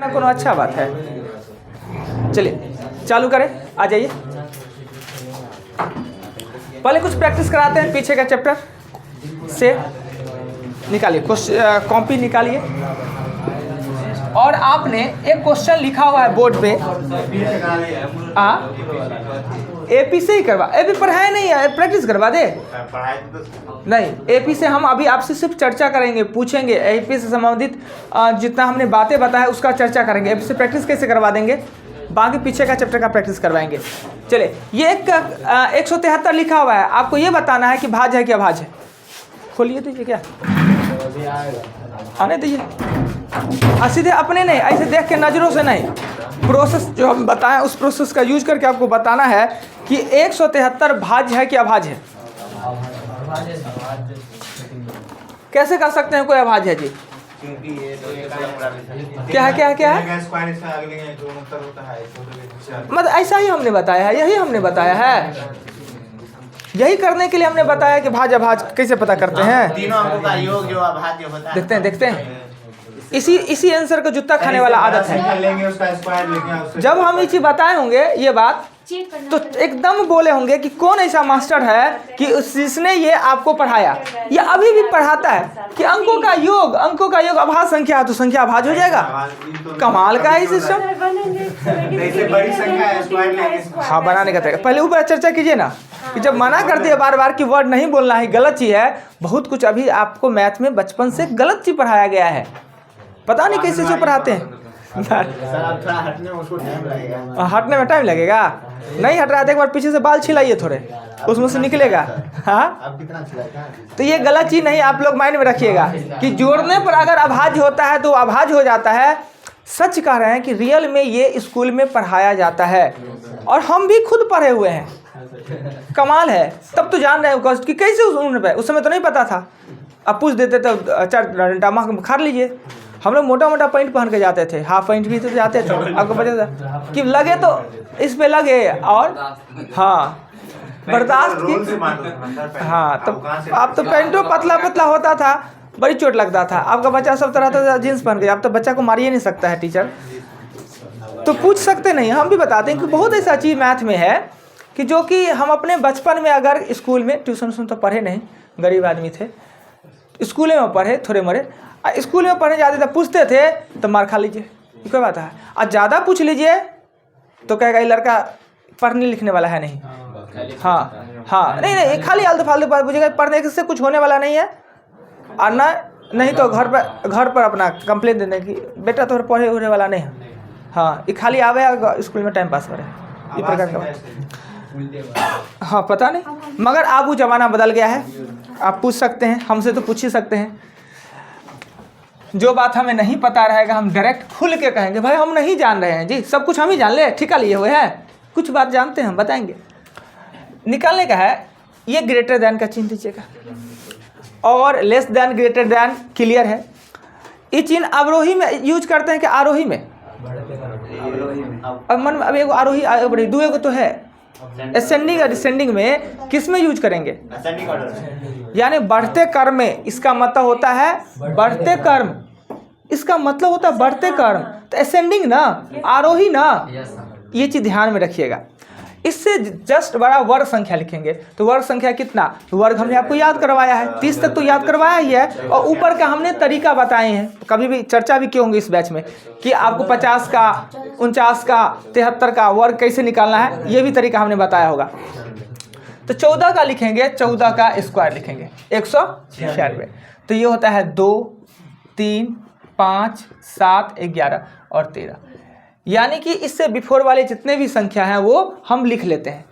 ना कोनो अच्छा बात है। चलिए चालू करें, आ जाइए। पहले कुछ प्रैक्टिस कराते हैं पीछे का चैप्टर से। निकालिए कॉपी निकालिए, और आपने एक क्वेश्चन लिखा हुआ है बोर्ड पे। एपी से ही करवा, एपी पढ़ाया नहीं है, प्रैक्टिस करवा दे। नहीं, एपी से हम अभी आपसे सिर्फ चर्चा करेंगे, पूछेंगे एपी से संबंधित जितना हमने बातें बताया उसका चर्चा करेंगे। एपी से प्रैक्टिस कैसे करवा देंगे, बाकी पीछे का चैप्टर का प्रैक्टिस करवाएंगे। चलिए, ये एक 173 लिखा हुआ है, आपको ये बताना है कि भाज्य है कि अभाज्य है। खोलिए दीजिए, क्या आने दीजिए, सीधे अपने नहीं, ऐसे देख के नज़रों से नहीं, प्रोसेस जो हम बताएं उस प्रोसेस का यूज करके आपको बताना है कि 173 भाज्य है कि अभाज्य है। कैसे कर सकते हैं कोई अभाज्य है जी? क्या है, क्या है, क्या है? मतलब ऐसा ही हमने बताया है, यही हमने बताया है, यही करने के लिए हमने बताया कि भाज्य अभाज्य कैसे पता करते हैं। तीनों अंकों का योग जो अभाज्य होता है। देखते हैं इसी आंसर को जूता खाने वाला आदत है। जब हम ये चीज बताए होंगे ये बात, तो एकदम बोले होंगे कि कौन ऐसा मास्टर है कि जिसने ये आपको पढ़ाया या अभी भी पढ़ाता है कि अंकों का योग अभाज्य संख्या है तो संख्या अभाज्य हो जाएगा। कमाल का है सिस्टम। हाँ, बनाने का तरीका पहले ऊपर चर्चा कीजिए ना, कि जब मना करते हैं बार बार कि वर्ड नहीं बोलना है, गलत चीज है। बहुत कुछ अभी आपको मैथ में बचपन से गलत चीज पढ़ाया गया है, पता नहीं कैसे से पढ़ाते हैं। हटने में टाइम लगेगा, नहीं हट रहा था, एक बार पीछे से बाल छिलाइए थोड़े, उसमें से निकलेगा। हाँ, तो ये गलत चीज नहीं, आप लोग माइंड में रखिएगा कि जोड़ने पर अगर अभाज्य होता है तो अभाज्य हो जाता है। सच कह रहे हैं कि रियल में ये स्कूल में पढ़ाया जाता है, और हम भी खुद पढ़े हुए हैं। कमाल है, तब तो जान रहे हैं कि कैसे उस समय तो नहीं पता था। अब पूछ देते तो 4 डंडा खार लीजिए। हम लोग मोटा मोटा पैंट पहन के जाते थे, हाफ पैंट भी तो जाते थे, आपको पता था कि लगे तो इस पे लगे, और हाँ बर्दाश्त की। हाँ, तो अब तो पैंटो पतला पतला होता था, बड़ी चोट लगता था। आपका बच्चा सब तरह था जीन्स पहन के, अब तो बच्चा को मारिए नहीं सकता है टीचर, तो पूछ सकते नहीं। हम भी बताते हैं कि बहुत ऐसा चीज़ मैथ में है कि जो कि हम अपने बचपन में अगर स्कूल में, ट्यूशन तो पढ़े नहीं, गरीब आदमी थे, स्कूल में पढ़े थोड़े मोड़े, स्कूल में पढ़ने जाते थे, पूछते थे तो मार खा लीजिए, कोई बात है। और ज़्यादा पूछ लीजिए तो कहेगा ये लड़का पढ़ने लिखने वाला है नहीं। हाँ, नहीं, खाली आलतू फालतू बात पूछेगा, पढ़ने से कुछ होने वाला नहीं है। और नहीं तो घर पर अपना कंप्लेन देने की, बेटा तो पढ़े होने वाला नहीं है। हाँ, ये खाली आवे स्कूल में टाइम पास करे, ये प्रकार का। हाँ, पता नहीं, मगर अब वो ज़माना बदल गया है। आप पूछ सकते हैं, हमसे तो पूछ ही सकते हैं। जो बात हमें नहीं पता रहेगा हम डायरेक्ट खुल के कहेंगे, भाई हम नहीं जान रहे हैं जी, सब कुछ हम ही जान ले, ठिका लिए हुए हैं, कुछ बात जानते हैं हम बताएंगे। निकालने का है, ये ग्रेटर देन का चिन्ह दीजिएगा, और less than greater than clear है। ये चिन्ह अवरोही में यूज करते हैं कि आरोही में? अब मन में अब एगो आरोही बढ़ी, दो एगो तो है। असेंडिंग और डिसेंडिंग में किस में यूज करेंगे? यानी बढ़ते क्रम में, इसका मतलब होता है बढ़ते क्रम, इसका मतलब होता है बढ़ते क्रम, तो असेंडिंग ना, आरोही ना, ये चीज ध्यान में रखिएगा। इससे जस्ट बड़ा वर्ग संख्या लिखेंगे, तो वर्ग संख्या कितना, वर्ग हमने आपको याद करवाया है, 30 तक तो याद करवाया ही है, और ऊपर का हमने तरीका बताए हैं। कभी भी चर्चा भी क्यों होंगी इस बैच में कि आपको 50 का, 49 का, 73 का वर्ग कैसे निकालना है, ये भी तरीका हमने बताया होगा। तो 14 का लिखेंगे, 14 का स्क्वायर लिखेंगे 196। तो ये होता है 2, 3, 5, 7, 11 और 13। यानी कि इससे बिफोर वाले जितने भी संख्या हैं वो हम लिख लेते हैं।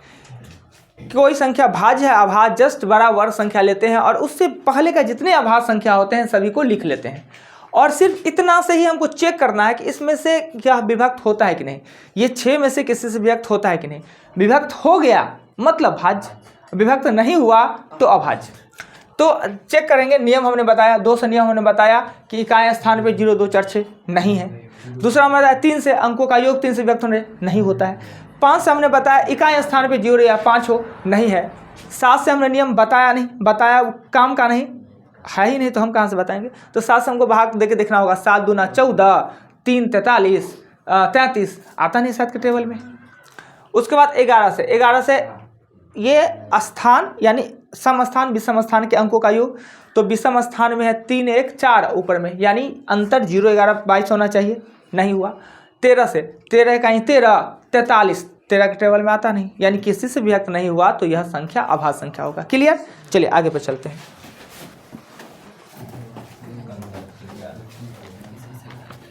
कोई संख्या भाज्य है अभाज्य, जस्ट बड़ा वर्ग संख्या लेते हैं, और उससे पहले का जितने अभाज्य संख्या होते हैं सभी को लिख लेते हैं। और सिर्फ इतना से ही हमको चेक करना है कि इसमें से क्या विभक्त होता है कि नहीं, ये 6 में से किसी से विभक्त होता है कि नहीं। विभक्त हो गया मतलब भाज्य, विभक्त नहीं हुआ तो अभाज्य। तो चेक करेंगे, नियम हमने बताया, 2 से नियम हमने बताया कि इकाई स्थान पे 0, 2, 4, 6 नहीं है। दूसरा हमने बताया 3 से अंकों का योग 3 से व्यक्त होने नहीं होता है। 5 से हमने बताया इकाई स्थान पे 0 या 5 हो नहीं है। 7 से हमने नियम बताया नहीं, बताया काम का नहीं है ही नहीं, तो हम कहाँ से बताएंगे। तो 7 से हमको भाग देके देखना होगा, 7 दूना 14, 3 43 33 आता नहीं 7 के टेबल में। उसके बाद 11 से ये स्थान यानी सम स्थान विषम स्थान के अंकों का योग। तो विषम स्थान में है 3 1 4 ऊपर में, यानी अंतर 0 11 22 होना चाहिए, नहीं हुआ। 13 से 13 कहीं 13 43 13 के टेबल में आता नहीं, यानी किसी से विभक्त नहीं हुआ, तो यह संख्या अभाज्य संख्या होगा। क्लियर? चलिए आगे पे चलते हैं।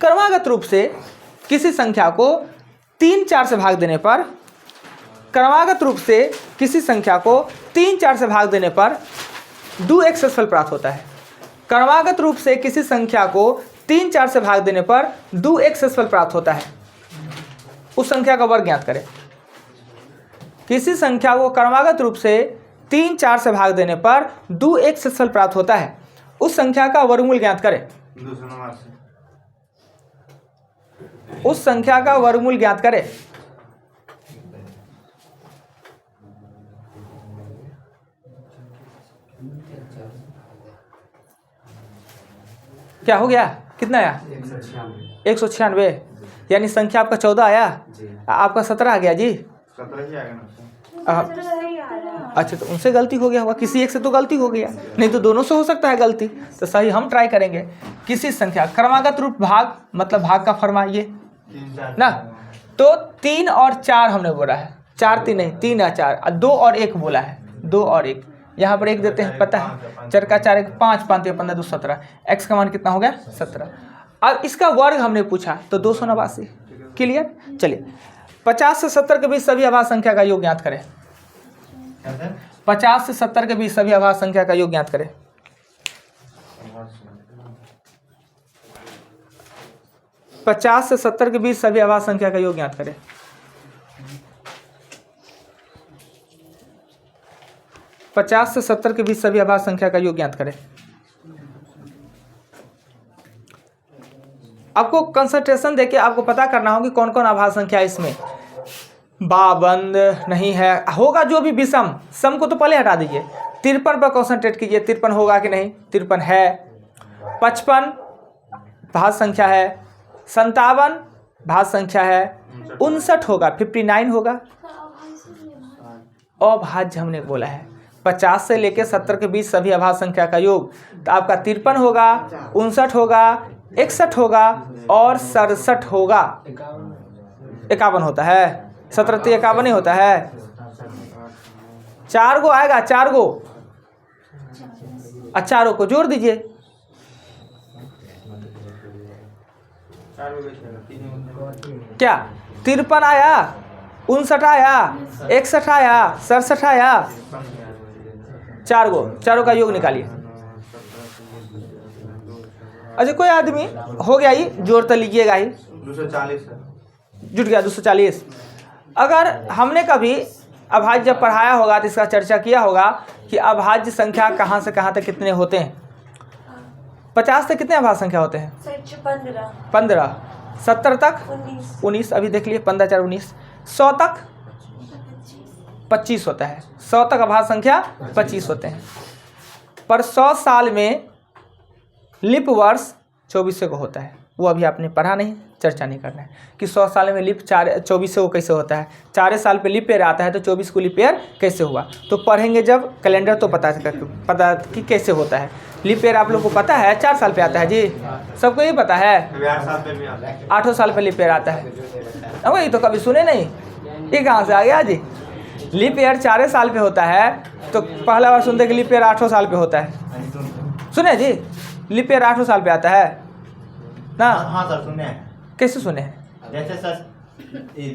क्रमागत रूप से किसी संख्या को 3 4 से भाग देने पर, क्रमागत रूप से किसी संख्या को 3 4 से भाग देने पर 2 क्षेत्रफल प्राप्त होता है। क्रमागत रूप से किसी संख्या को 3 4 से भाग देने पर 2 क्षेत्रफल प्राप्त होता है। उस संख्या का वर्ग ज्ञात करें। किसी संख्या को क्रमागत रूप से 3 4 से भाग देने पर 2 क्षेत्रफल प्राप्त होता है। उस संख्या का वर्गमूल ज्ञात करें। उस संख्या का वर्गमूल ज्ञात करें। क्या हो गया? कितना आया? 196, यानी संख्या आपका 14 आया, आपका 17 आ गया जी। 17 ही आएगा ना। अच्छा, तो उनसे गलती हो गया होगा, किसी एक से तो गलती हो गया, नहीं तो दोनों से हो सकता है गलती। तो सही हम ट्राई करेंगे। किसी संख्या क्रमागत रूप भाग, मतलब भाग का फरमाइए ना। तो 3 और 4 हमने बोला है, 4 3 नहीं, 3 या 4, 2 और 1 बोला है, 2 और 1 यहाँ पर 1 देते हैं, पता है 4 का 4 1 5 5 15 2 17, x का मान कितना हो गया? 17। अब इसका वर्ग हमने पूछा तो 289। क्लियर? चलिए 50 से 70 के बीच सभी अभाज्य संख्या का योग ज्ञात करें। 50 से 70 के बीच सभी अभाज्य संख्या का योग ज्ञात करें। पचास से 70 के बीच सभी अभाज्य संख्या का योग ज्ञात करें। 50 से 70 के बीच सभी अभाज्य संख्या का योग ज्ञात करें। आपको कंसंट्रेशन देके आपको पता करना होगा कि कौन कौन अभाज्य संख्या है इसमें। बाबंद नहीं है, होगा जो भी विषम, सम को तो पहले हटा दीजिए। 53 पर कंसंट्रेट कीजिए, 53 होगा कि नहीं? 53 है। 55 भाज्य संख्या है। 57 भाज्य संख्या है। 59 होगा, 59 होगा। अभाज्य हमने बोला है। 50 से लेकर 70 के बीच सभी अभाज्य संख्या का योग, तो आपका 53 होगा, 59 होगा, 61 होगा और 67 होगा। 51 होता है, 17 तो 51 ही होता है। 4 गो आएगा, 4 गो, 4 को जोड़ दीजिए। क्या 53 आया, 59 आया, 61 आया, 67 आया। 4 गो, चारों का योग निकालिए। अच्छा, कोई आदमी हो गया ही, जोड़ तो लीजिएगा ही। 240 जुट गया 240। अगर हमने कभी अभाज्य जब पढ़ाया होगा तो इसका चर्चा किया होगा कि अभाज्य संख्या कहाँ से कहाँ तक कितने होते हैं। 50 तक कितने अभाज्य संख्या होते हैं? 15। 70 तक 19, अभी देख लिए, 15 4 19। 100 तक 25 होता है। 100 तक अभाज्य संख्या 25 होते हैं। पर 100 साल में लिप वर्ष 24 को होता है। वो अभी आपने पढ़ा नहीं, चर्चा नहीं करना है कि 100 साल में लिप 24 को कैसे होता है। 4 साल पे लिप ईयर आता है तो 24 को लिप ईयर कैसे हुआ, तो पढ़ेंगे जब कैलेंडर तो पता कि कैसे होता है। लिप ईयर आप लोग को पता है 4 साल पे आता है जी, सबको ये पता है। 8 साल पे लिप ईयर आता है। अब ये तो कभी सुने नहीं, ये कहाँ से आ गया जी? लिप ईयर 4 साल पे होता है, तो पहला बार सुनते कि लिप ईयर 8 साल पे होता है। सुने जी, लिप ईयर 8 साल पे आता है ना? हाँ सर, सुने हैं। कैसे सुने हैं? जैसे सर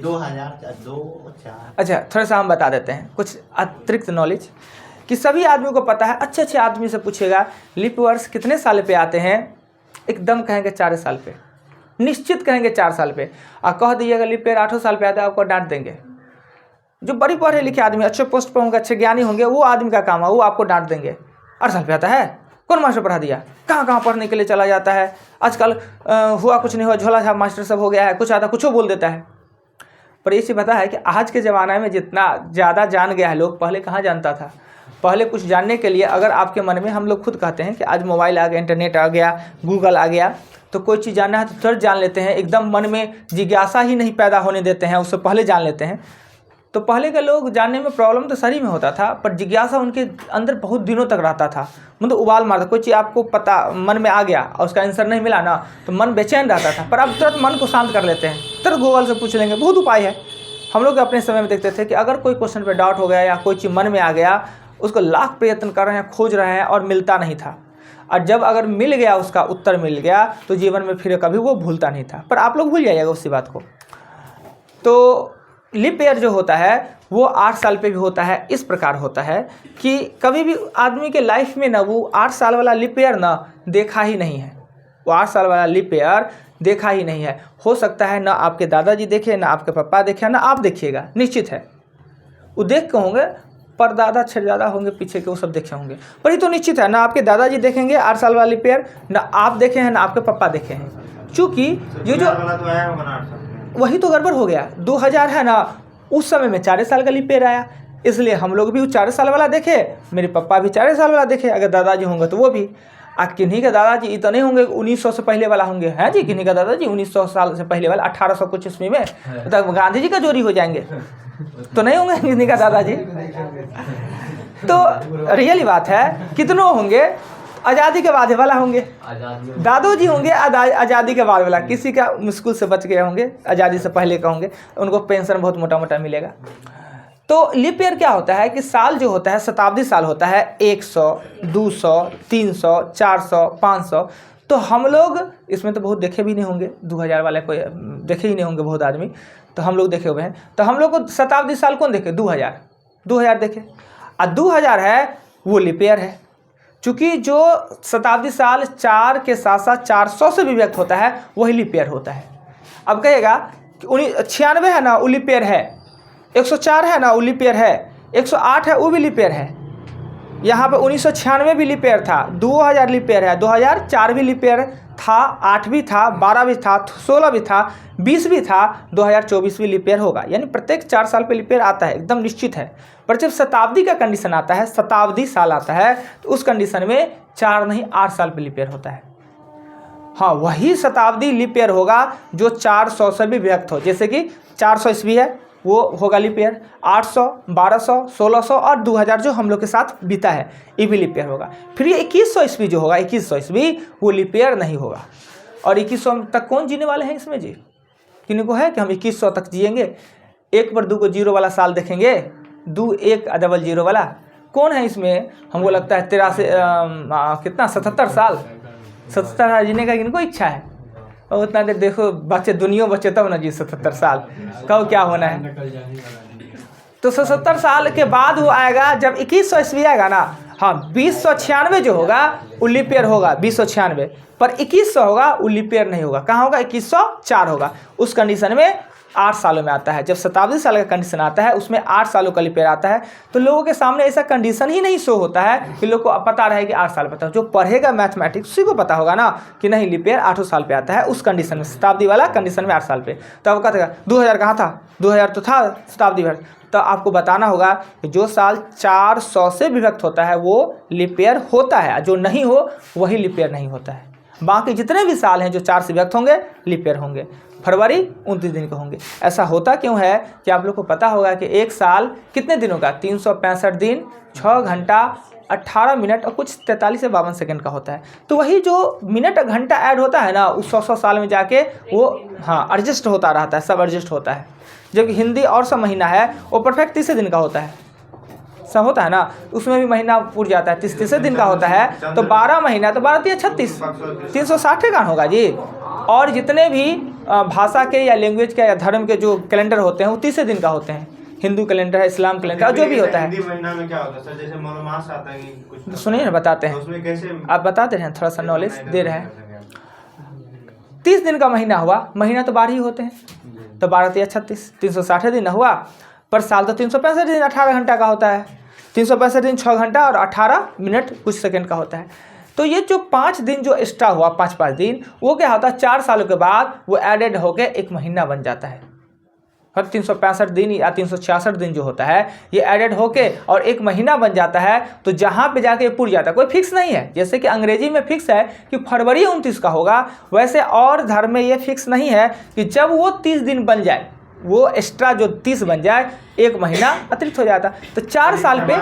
2004। अच्छा, थोड़ा सा हम बता देते हैं कुछ अतिरिक्त नॉलेज कि सभी आदमियों को पता है। अच्छे अच्छे आदमी से पूछेगा लिप वर्ष कितने साल पे आते हैं, एकदम कहेंगे 4 साल पे, निश्चित कहेंगे 4 साल पे। और कह दीजिएगा लिप ईयर 8 साल पे आता है, आपको डांट देंगे। जो बड़ी पढ़े लिखे आदमी, अच्छे पोस्ट पर होंगे, अच्छे ज्ञानी होंगे, वो आदमी का काम है, वो आपको डांट देंगे। 8 साल पे आता है, कौन मास्टर पढ़ा दिया? कहाँ कहाँ पढ़ने के लिए चला जाता है आजकल। हुआ कुछ नहीं हुआ, झोला छाप मास्टर सब हो गया है, कुछ आता कुछ बोल देता है। पर ये चीज़ पता है कि आज के ज़माने में जितना ज़्यादा जान गया है लोग, पहले कहाँ जानता था। पहले कुछ जानने के लिए अगर आपके मन में, हम लोग खुद कहते हैं कि आज मोबाइल आ गया, इंटरनेट आ गया, गूगल आ गया, तो कोई चीज़ जानना है तो तुरंत जान लेते हैं, एकदम मन में जिज्ञासा ही नहीं पैदा होने देते हैं, उससे पहले जान लेते हैं। तो पहले के लोग जानने में प्रॉब्लम तो सही में होता था, पर जिज्ञासा उनके अंदर बहुत दिनों तक रहता था, मतलब उबाल मारता। कोई चीज़ आपको पता मन में आ गया और उसका आंसर नहीं मिला ना तो मन बेचैन रहता था, पर अब तुरंत मन को शांत कर लेते हैं, तुरंत गूगल से पूछ लेंगे, बहुत उपाय है। हम लोग अपने समय में देखते थे कि अगर कोई क्वेश्चन पे डाउट हो गया या कोई चीज़ मन में आ गया, उसको लाख प्रयत्न कर रहे हैं, खोज रहे हैं और मिलता नहीं था। और जब अगर मिल गया, उसका उत्तर मिल गया, तो जीवन में फिर कभी वो भूलता नहीं था। पर आप लोग भूल जाइएगा उसी बात को। तो लीप ईयर जो होता है वो 8 साल पे भी होता है। इस प्रकार होता है कि कभी भी आदमी के लाइफ में ना वो 8 साल वाला लीप ईयर ना देखा ही नहीं है, वो 8 साल वाला लीप ईयर देखा ही नहीं है। हो सकता है ना आपके दादाजी देखे, ना आपके पापा देखे, ना आप देखिएगा, निश्चित है वो देख के होंगे, पर दादा छेदादा होंगे पीछे के, वो सब देखे होंगे, पर ये तो निश्चित है ना आपके दादाजी देखेंगे 8 साल वाला लीप ईयर, ना आप देखे हैं ना आपके पापा देखे हैं। चूँकि ये जो वही तो गड़बड़ हो गया, 2000 है ना, उस समय में 4 साल का लीप ईयर आया, इसलिए हम लोग भी 4 साल वाला देखे, मेरे पापा भी 4 साल वाला देखे, अगर दादाजी होंगे तो वो भी। किन्हीं का दादाजी इतने नहीं होंगे 1900 से पहले वाला होंगे, हैं जी, किन्हीं का दादाजी 1900 साल से पहले वाला, 1800 कुछ ईस्वी में, तो गांधी जी का जोड़ी हो जाएंगे तो नहीं होंगे किन्हीं का दादाजी। तो रियली बात है, कितनों होंगे आज़ादी के बाद वाला होंगे, दादोजी होंगे आज़ादी के बाद वाला, किसी का मुश्किल से बच गए होंगे, आज़ादी से पहले का होंगे, उनको पेंशन बहुत मोटा मोटा मिलेगा। तो लीप ईयर क्या होता है कि साल जो होता है शताब्दी साल होता है, 100, 200, 300, 400, 500। तो हम लोग इसमें तो बहुत देखे भी नहीं होंगे, 2000 वाले कोई देखे ही नहीं होंगे बहुत आदमी, तो हम लोग देखे हुए हैं। तो हम लोग को शताब्दी साल कौन देखे? 2000 देखे, और 2000 है वो लीप ईयर है। चूँकि जो शताब्दी साल 4 के साथ साथ 400 से भी व्यक्त होता है वही लीप ईयर होता है। अब कहेगा कि 96 है ना वो लीप ईयर है, 104 है ना वो लीप ईयर है, 108 है वो भी लीप ईयर है। यहाँ पे 1996 भी लीप ईयर था, 2000 लीप ईयर है, 2004 भी लीप ईयर था, 8 भी था, 12 भी था, 16 भी था, 20 भी था, 2024 भी लीप ईयर होगा। यानी प्रत्येक 4 साल पे लीप ईयर आता है, एकदम निश्चित है। पर जब शताब्दी का कंडीशन आता है, शताब्दी साल आता है, तो उस कंडीशन में 4 नहीं 8 साल पे लीप ईयर होता है। हाँ, वही शताब्दी लीप ईयर होगा जो 400 से भी व्यक्त हो, जैसे कि 400 ईस्वी है वो होगा लीप ईयर, 800, 1200, 1600 और 2000 जो हम लोग के साथ बीता है ये भी लीप ईयर होगा। फिर ये 2100 ईस्वी जो होगा, 2100 ईस्वी वो लीप ईयर नहीं होगा। और 2100 तक कौन जीने वाले हैं इसमें जी? किन्हीं को है कि हम 2100 तक जिएंगे? 1 पर 2 को 0 वाला साल देखेंगे, 2 1 डबल 0 वाला कौन है इसमें? हमको लगता है 77 साल 77 साल जीने का इनको इच्छा है। और उतना देर देखो बच्चे दुनिया बच्चे तब ना जी 77 साल, कब क्या होना है। तो 77 साल के बाद वो आएगा जब 2100 ईस्वी आएगा ना। हाँ, 2096 जो होगा वो लीप ईयर होगा, 2096, पर 2100 होगा वो लीप ईयर नहीं होगा। कहाँ होगा? 2104 होगा। उस कंडीशन में 8 सालों में आता है। जब शताब्दी साल का कंडीशन आता है उसमें 8 सालों का लीप ईयर आता है। तो लोगों के सामने ऐसा कंडीशन ही नहीं शो होता है कि लोग को पता रहे कि 8 साल पता हो। जो पढ़ेगा मैथमेटिक्स उसी को पता होगा ना कि नहीं लीप ईयर 8 साल पे आता है, उस कंडीशन में, शताब्दी वाला कंडीशन में 8 साल पे। तो अब कहते 2000 कहाँ था? 2000 तो था शताब्दी भर। तो आपको बताना होगा कि जो साल 400 से विभक्त होता है वो लीप ईयर होता है, जो नहीं हो वही लीप ईयर नहीं होता है। बाकी जितने भी साल हैं जो 4 से व्यक्त होंगे लीप ईयर होंगे। फरवरी 29 दिन के होंगे। ऐसा होता क्यों है कि आप लोग को पता होगा कि एक साल कितने दिनों का? 365 दिन, 6 घंटा 18 मिनट और कुछ 43 से 52 सेकंड का होता है। तो वही जो मिनट घंटा ऐड होता है ना, उस 100 साल में जाके वो हाँ एडजस्ट होता रहता है, सब एडजस्ट होता है। जबकि हिंदी और सब महीना है वो परफेक्ट 30 दिन का होता है, सब होता है ना, उसमें भी महीना पूर जाता है, 30 दिन का होता है। तो 12 महीना तो 12 × 36 360 का होगा जी। और जितने भी भाषा के या लैंग्वेज के या धर्म के जो कैलेंडर होते हैं वो 30 दिन का होते हैं। हिंदू कैलेंडर है, इस्लाम कैलेंडर, जो भी होता है। हिंदी महीना में क्या होता है सर? जैसे मास आता है कुछ, सुनिए ना, बताते हैं, उसमें कैसे आप बताते हैं, थोड़ा सा नॉलेज दे रहे हैं। 30 दिन का महीना हुआ, महीना तो 12 ही होते हैं, तो 12 × 36 360 दिन हुआ। पर साल तो 365 दिन 18 घंटा का होता है। 365 दिन 6 घंटा और 18 मिनट कुछ सेकंड का होता है। तो ये जो 5 दिन जो एक्स्ट्रा हुआ, 5 दिन, वो क्या होता है 4 सालों के बाद वो एडेड होकर एक महीना बन जाता है। हर 365 दिन या 366 दिन जो होता है ये एडेड होके और एक महीना बन जाता है, तो जहाँ पे जाके पुर जाता है, कोई फिक्स नहीं है। जैसे कि अंग्रेजी में फिक्स है कि फरवरी 29 का होगा, वैसे और धर्म में ये फिक्स नहीं है कि जब वो 30 दिन बन जाए, वो एक्स्ट्रा जो 30 बन जाए, एक महीना अतिरिक्त हो जाता। तो 4 साल पे,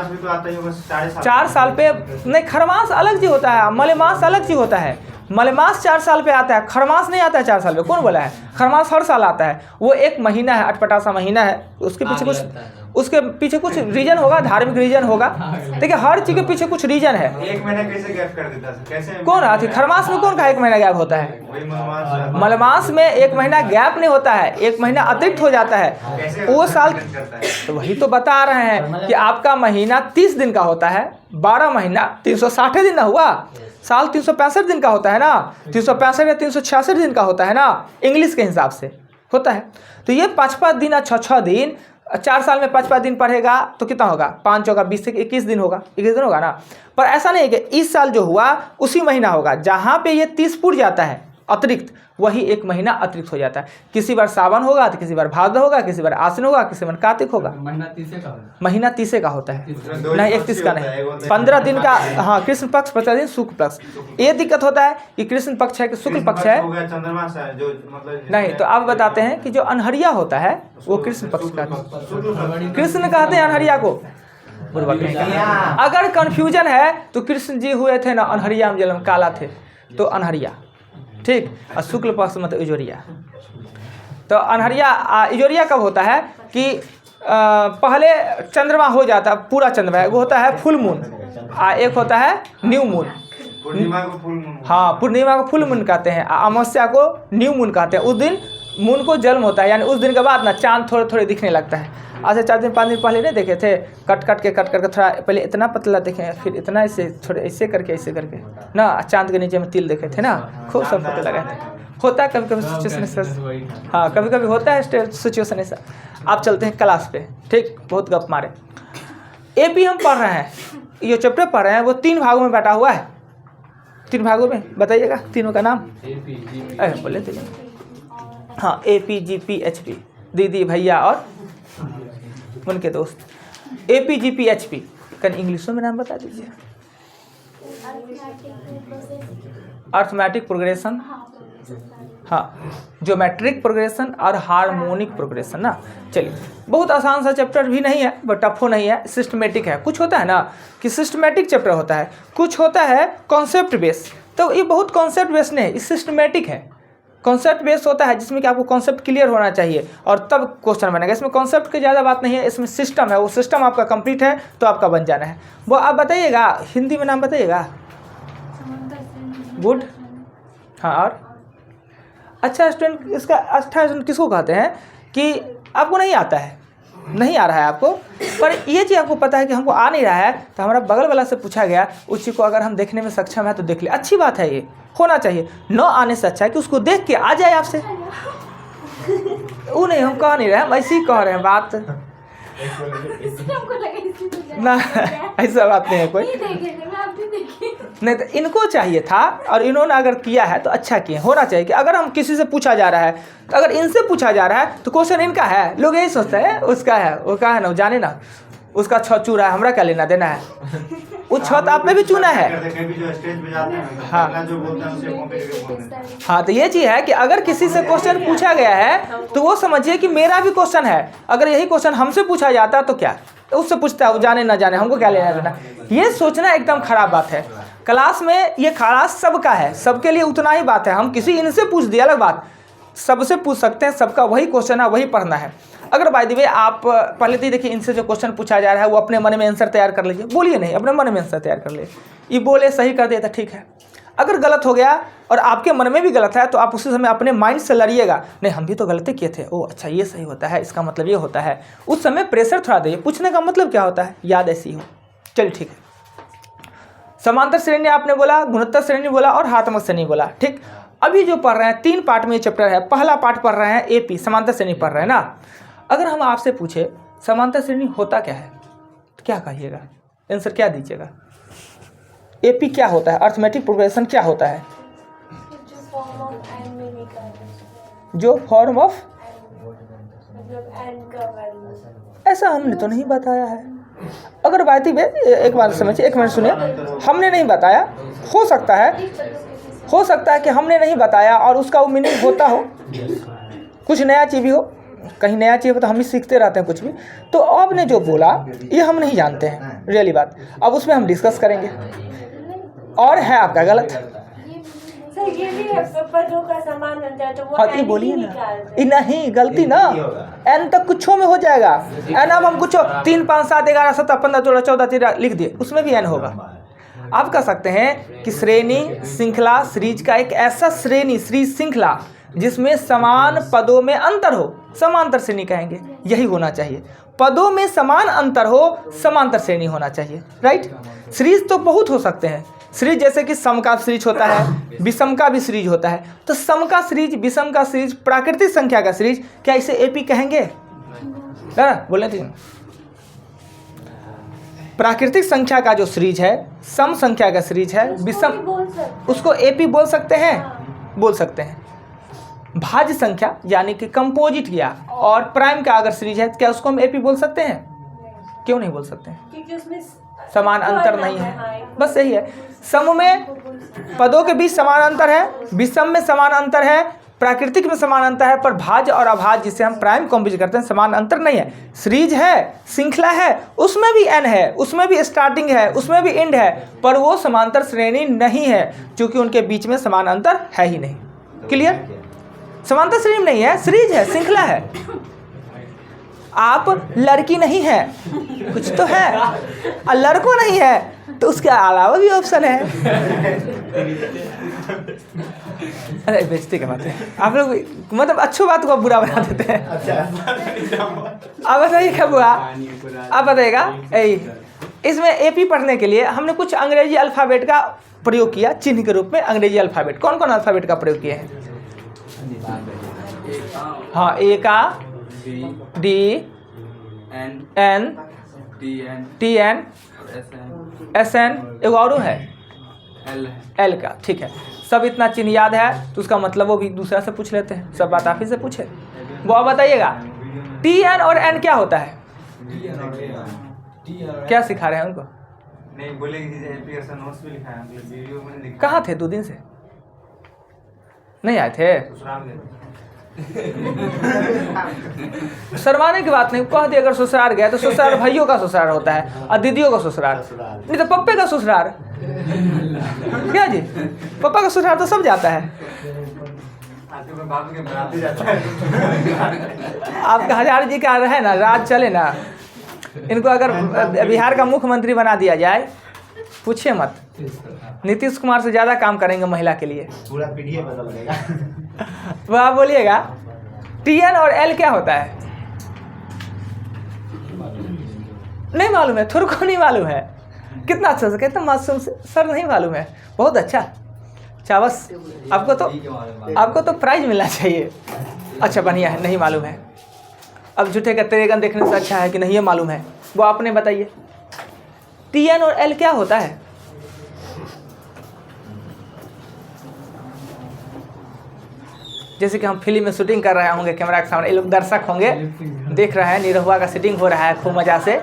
4 साल पे नहीं, खरमास अलग जी होता है, मलेमास अलग जी होता है। मलेमास 4 साल पे आता है, खरमास नहीं आता है 4 साल पे। कौन बोला है? खरमास हर साल आता है, वो एक महीना है, अटपटा सा महीना है। उसके पीछे कुछ रीजन होगा, धार्मिक रीजन होगा। देखिए हर चीज के पीछे कुछ रीजन है। एक महीना कैसे गैप कर देता है? कैसे कौन आती खरमास में कौन का 1 महीना गैप होता है? वही मलमास मलमास में 1 महीना गैप नहीं होता है, 1 महीना अतिरिक्त हो जाता है। कैसे वो साल करता है? तो वही तो बता रहे हैं कि आपका महीना 30 दिन का होता है, 12 महीना 360 दिन ना हुआ, साल 365 दिन का होता है ना, 365 या 366 दिन का होता है ना, इंग्लिश के हिसाब से होता है। तो ये 5-5 दिन या 6-6 दिन, 4 साल में 5-5 दिन पढ़ेगा तो कितना होगा? 5 होगा 20 से 21 दिन होगा, 21 दिन होगा ना। पर ऐसा नहीं है कि इस साल जो हुआ उसी महीना होगा, जहाँ पे ये 30 पुर जाता है अतिरिक्त, वही 1 महीना अतिरिक्त हो जाता है। किसी बार सावन होगा तो किसी बार भाद्र होगा, किसी बार आश्विन होगा, किसी बार कार्तिक होगा। महीना 30 का होता है, नहीं 31 का नहीं, 15 दिन का। हाँ, कृष्ण पक्ष 15 दिन, शुक्ल पक्ष। ये दिक्कत होता है कि कृष्ण पक्ष है कि शुक्ल पक्ष है, चंद्रमास है जो मतलब नहीं। तो आप बताते हैं कि जो अनहरिया होता है वो कृष्ण पक्ष का, कृष्ण कहते हैं अनहरिया को। अगर कंफ्यूजन है तो कृष्ण जी हुए थे ना अनहरिया में जन्म, काला थे तो अनहरिया, ठीक। और शुक्ल पक्ष मतलब इजोरिया। तो अनहरिया इजोरिया कब होता है कि पहले चंद्रमा हो जाता, पूरा चंद्रमा वो होता है फुल मून, एक होता है न्यू मून। पूर्णिमा को फुल मून, हाँ, पूर्णिमा को फुल मून कहते हैं, अमावस्या को न्यू मून कहते हैं। उस दिन मून को जन्म होता है, यानी उस दिन के बाद ना चांद थोड़े थोड़े दिखने लगता है। आज से 4 दिन 5 दिन पहले नहीं देखे थे, कट करके थोड़ा पहले इतना पतला देखे, फिर इतना ऐसे थोड़े ऐसे करके ना, चांद के नीचे में तिल देखे थे ना, खूब सब पता लगा था। होता है कभी कभी सिचुएशन ऐसा, हाँ कभी कभी होता है सिचुएशन ऐसा। आप चलते हैं क्लास पे, ठीक, बहुत गप मारे। AP हम पढ़ रहे हैं, ये चैप्टर पढ़ रहे हैं, वो 3 भागों में बांटा हुआ है। 3 भागों में बताइएगा, तीनों का नाम। अरे बोले थे, हाँ, AP GP HP, दीदी भैया और उनके दोस्त। AP GP HP का इंग्लिशों में नाम बता दीजिए। अर्थमेटिक प्रोग्रेशन, हाँ, ज्योमेट्रिक प्रोग्रेशन और हार्मोनिक प्रोग्रेशन ना। चलिए, बहुत आसान सा चैप्टर भी नहीं है, बट टफ नहीं है, सिस्टमेटिक है। कुछ होता है ना कि सिस्टमेटिक चैप्टर होता है, कुछ होता है कॉन्सेप्ट बेस। तो ये बहुत कॉन्सेप्ट बेस नहीं है, सिस्टमेटिक है। कॉन्सेप्ट बेस होता है जिसमें कि आपको कॉन्सेप्ट क्लियर होना चाहिए और तब क्वेश्चन बनेगा। इसमें कॉन्सेप्ट की ज़्यादा बात नहीं है, इसमें सिस्टम है, वो सिस्टम आपका कंप्लीट है तो आपका बन जाना है। वो आप बताइएगा, हिंदी में नाम बताइएगा। गुड, हाँ। और अच्छा स्टूडेंट, इसका अच्छा स्टूडेंट किसको कहते हैं कि आपको नहीं आता है, नहीं आ रहा है आपको, पर ये चीज़ आपको पता है कि हमको आ नहीं रहा है, तो हमारा बगल वाला से पूछा गया, उस चीज़ को अगर हम देखने में सक्षम है तो देख ले, अच्छी बात है, ये होना चाहिए। न आने से अच्छा है कि उसको देख के आ जाए आपसे। वो नहीं, हम कह नहीं रहे, हम ऐसे ही कह रहे हैं बात ना, ऐसा बात नहीं है कोई नहीं। तो इनको चाहिए था और इन्होंने अगर किया है तो अच्छा किए। होना चाहिए कि अगर हम किसी से पूछा जा रहा है, तो अगर इनसे पूछा जा रहा है तो क्वेश्चन इनका है। लोग यही सोचते हैं उसका है, वो का है ना, जाने ना उसका छत चूरा है, हमरा क्या लेना देना है, वो छत आपने भी चुना है। हाँ, तो ये चीज़ है कि अगर किसी से क्वेश्चन पूछा गया है तो वो समझिए कि मेरा भी क्वेश्चन है। अगर यही क्वेश्चन हमसे पूछा जाता तो क्या, तो उससे पूछता है, वो जाने ना जाने, हमको क्या लेना देना। ये सोचना एकदम खराब बात है। क्लास में ये क्लास सबका है, सबके लिए उतना ही बात है। हम किसी इनसे पूछ दिया अलग बात, सबसे पूछ सकते हैं, सबका वही क्वेश्चन है, वही पढ़ना है। अगर बाय द वे आप पहले तो देखिए, इनसे जो क्वेश्चन पूछा जा रहा है वो अपने मन में आंसर तैयार कर लीजिए। बोलिए नहीं, अपने मन में आंसर तैयार कर लीजिए। ये बोले सही कर दिया तो ठीक है, अगर गलत हो गया और आपके मन में भी गलत है तो आप उसी समय अपने माइंड से लड़िएगा, नहीं हम भी तो गलती किए थे, ओ अच्छा ये सही होता है, इसका मतलब ये होता है। उस समय प्रेशर थोड़ा दीजिए, पूछने का मतलब क्या होता है, याद ऐसी हो। चलिए ठीक है, समांतर श्रेणी आपने बोला, गुणोत्तर श्रेणी बोला और हाथात्मक श्रेणी बोला, ठीक। अभी जो पढ़ रहे हैं 3 पार्ट में ये चैप्टर है। पहला पार्ट पढ़ रहे हैं AP, समांतर श्रेणी पढ़ रहे हैं ना। अगर हम आपसे पूछे समांतर श्रेणी होता क्या है तो क्या कहिएगा, आंसर क्या दीजिएगा। AP क्या होता है, अर्थमेटिक प्रोग्रेशन क्या होता है, जो फॉर्म ऑफ मतलब n का वैल्यू ऐसा हमने तो नहीं बताया है। अगर बाती में एक बात समझिए, एक मिनट सुनिए, हमने नहीं बताया, हो सकता है कि हमने नहीं बताया और उसका वो मीनिंग होता हो, कुछ नया चीज़ भी हो, कहीं नया चीज़ हो तो हम भी सीखते रहते हैं कुछ भी। तो आपने जो बोला ये हम नहीं जानते हैं, रियली बात। अब उसमें हम डिस्कस करेंगे और है आपका गलत। सर ये भी है, पदों का समान अंतर तो वो और ये n बोलिए ही ना, निकालते ये नहीं गलती ना, एन तक कुछों में हो जाएगा। एन अब हम कुछ 3 5 7 11 17 15 16 14 13 लिख दिए, उसमें भी एन होगा। आप कह सकते हैं कि श्रेणी श्रृंखला सीरीज का एक ऐसा श्रेणी सीरीज श्रृंखला जिसमें समान पदों में अंतर हो, समांतर श्रेणी कहेंगे। यही होना चाहिए, पदों में समान अंतर हो, समांतर श्रेणी होना चाहिए, राइट। सीरीज तो बहुत हो सकते हैं, सीरीज जैसे कि सम का सीरीज होता है, विषम का भी सीरीज होता है। तो सम का सीरीज, विषम का सीरीज, प्राकृतिक संख्या का सीरीज, क्या इसे एपी कहेंगे? बोले थे प्राकृतिक संख्या का जो सीरीज है, सम संख्या का सीरीज है, विषम, उसको एपी बोल सकते हैं, बोल सकते हैं। भाज्य संख्या यानी कि कंपोजिट किया और प्राइम का अगर सीरीज है, क्या उसको हम एपी बोल सकते हैं? क्यों नहीं बोल सकते हैं? क्योंकि उसमें समान अंतर नहीं है, बस यही है। सम में पदों के बीच समान अंतर है, विषम में समान अंतर है, प्राकृतिक में समान अंतर है, पर भाज्य और अभाज्य जिसे हम प्राइम कंपोजिट करते हैं समान अंतर नहीं है। सीरीज है, श्रृंखला है, उसमें भी एन है, उसमें भी स्टार्टिंग है, उसमें भी एंड है, पर वो समांतर श्रेणी नहीं है क्योंकि उनके बीच में समान अंतर है ही नहीं। क्लियर? समांतर श्रेणी नहीं है, सीरीज है, श्रृंखला है। आप लड़की नहीं है, कुछ तो है, और लड़कों नहीं है तो उसके अलावा भी ऑप्शन है। अरे बेइज्जती की बात है, आप लोग मतलब अच्छी बात को बुरा बना देते हैं। अब बताइए क्या बुआ, आप बताइएगा। इसमें एपी पढ़ने के लिए हमने कुछ अंग्रेजी अल्फ़ाबेट का प्रयोग किया, चिन्ह के रूप में अंग्रेजी अल्फ़ाबेट। कौन कौन अल्फ़ाबेट का प्रयोग किए हैं? हाँ, ए का, D, N, T N, S N, एक और है एल का। ठीक है, सब इतना चिन्ह याद है तो उसका मतलब वो भी दूसरा से पूछ लेते हैं, सब बात आप ही से पूछे। वो आप बताइएगा टी एन और एन क्या होता है? क्या सिखा रहे हैं उनको? नहीं बोलेंगे, नोट्स भी लिखा है, वीडियो में लिखा। कहाँ थे 2 दिन से? नहीं आए थे? ससुराल गए। शर्माने की बात नहीं, कह दिए अगर ससुराल गए तो ससुराल भाइयों का ससुराल होता है और दीदियों का ससुराल, नहीं तो पप्पे का ससुराल। क्या जी, पप्पा का ससुराल तो सब जाता है। आपका हजार जी का है ना, राज चले ना, इनको अगर बिहार का मुख्यमंत्री बना दिया जाए, पूछिए मत, नीतीश कुमार से ज़्यादा काम करेंगे महिला के लिए, पूरा पीढ़ी बदल देगा। वो आप बोलिएगा टी एन और एल क्या होता है? नहीं मालूम है, थोड़ा को नहीं मालूम है। कितना अच्छा से कहते हैं, मासूम से सर नहीं मालूम है, बहुत अच्छा। चावस आपको तो प्राइज मिलना चाहिए। अच्छा बढ़िया है, नहीं मालूम है। अब झूठे का तेरेगन देखने से अच्छा है कि नहीं ये मालूम है। वो आपने बताइए टी एन और एल क्या होता है? जैसे कि हम फिल्म में शूटिंग कर रहे होंगे, कैमरा के सामने ये लोग दर्शक होंगे, देख रहे हैं, निरहुआ का शूटिंग हो रहा है खूब मज़ा से।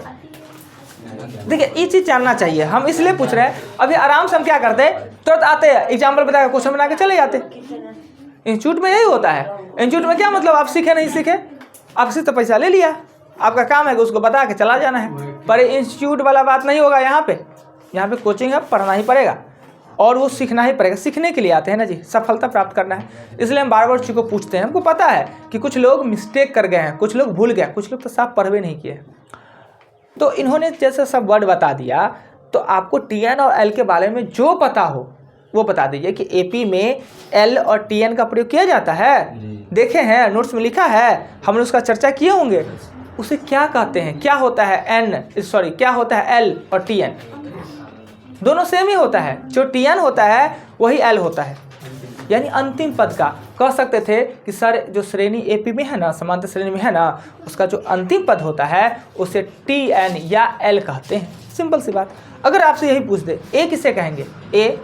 देखिए ये चीज़ जानना चाहिए, हम इसलिए पूछ रहे हैं। अभी आराम से हम क्या करते हैं, तुरंत आते हैं, एग्जाम्पल बता के क्वेश्चन बना के चले जाते। इंस्टीट्यूट में यही होता है। इंस्टीट्यूट में क्या मतलब, आप सीखे नहीं सीखे, आपसे तो पैसा ले लिया, आपका काम है कि उसको बता के चला जाना है। पर इंस्टीट्यूट वाला बात नहीं होगा यहाँ पे। यहाँ पे कोचिंग है, पढ़ना ही पड़ेगा और वो सीखना ही पड़ेगा। सीखने के लिए आते हैं ना जी, सफलता प्राप्त करना है। इसलिए हम बार बार चीज़ को पूछते हैं। हमको पता है कि कुछ लोग मिस्टेक कर गए हैं, कुछ लोग भूल गए, कुछ लोग तो साफ पढ़वे नहीं किए। तो इन्होंने जैसे सब वर्ड बता दिया, तो आपको टी एन और एल के बारे में जो पता हो वो बता दीजिए कि एपी में एल और टी एन का प्रयोग किया जाता है। देखे हैं, नोट्स में लिखा है, हमने उसका चर्चा किए होंगे। उसे क्या कहते हैं, क्या होता है क्या होता है एल और टी एन? दोनों सेम ही होता है। जो टी एन होता है वही एल होता है, यानी अंतिम पद का। कह सकते थे कि सर जो श्रेणी एपी में है ना, समांतर श्रेणी में है ना, उसका जो अंतिम पद होता है उसे टी एन या एल कहते हैं। सिंपल सी बात। अगर आपसे यही पूछ दे ए किसे कहेंगे, ए,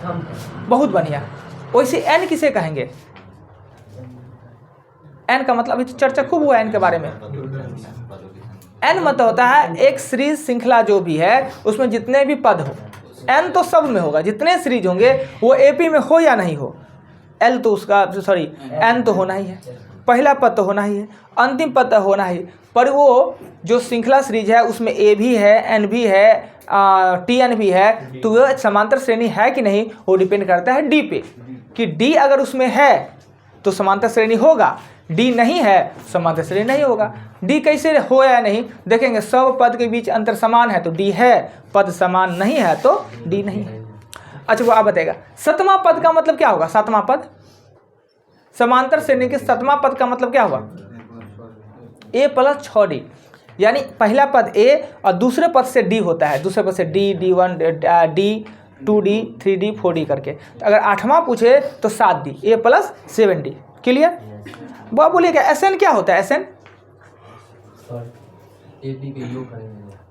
बहुत बढ़िया। वैसे एन किसे कहेंगे? एन का मतलब, अभी तो चर्चा खूब हुआ है एन के बारे में। एन मतलब होता है एक सीरीज श्रृंखला जो भी है उसमें जितने भी पद हो, एन तो सब में होगा, जितने सीरीज होंगे वो एपी में हो या नहीं हो, एल तो उसका सॉरी एन तो होना ही है, पहला पद तो होना ही है, अंतिम पद तो होना ही, पर वो जो श्रृंखला सीरीज है उसमें ए भी है, एन भी है, टी एन भी है, तो वो समांतर श्रेणी है कि नहीं वो डिपेंड करता है डी पे, कि डी अगर उसमें है तो समांतर श्रेणी होगा, डी नहीं है समांतर श्रेणी नहीं होगा। डी कैसे हो या नहीं देखेंगे, सब पद के बीच अंतर समान है तो डी है, पद समान नहीं है तो डी नहीं है। अच्छा वो आप बताएगा सतमा पद का मतलब क्या होगा, सातवां पद, समांतर श्रेणी के सतमा पद का मतलब क्या होगा, ए प्लस 6d, यानी पहला पद ए और दूसरे पद से डी होता है, दूसरे पद से D, D1, D 2d 3d 4d करके, तो अगर 8वां पूछे तो 7d, ए प्लस 7d। क्लियर? वो आप बोलिएगा एस एन क्या होता है, एस एन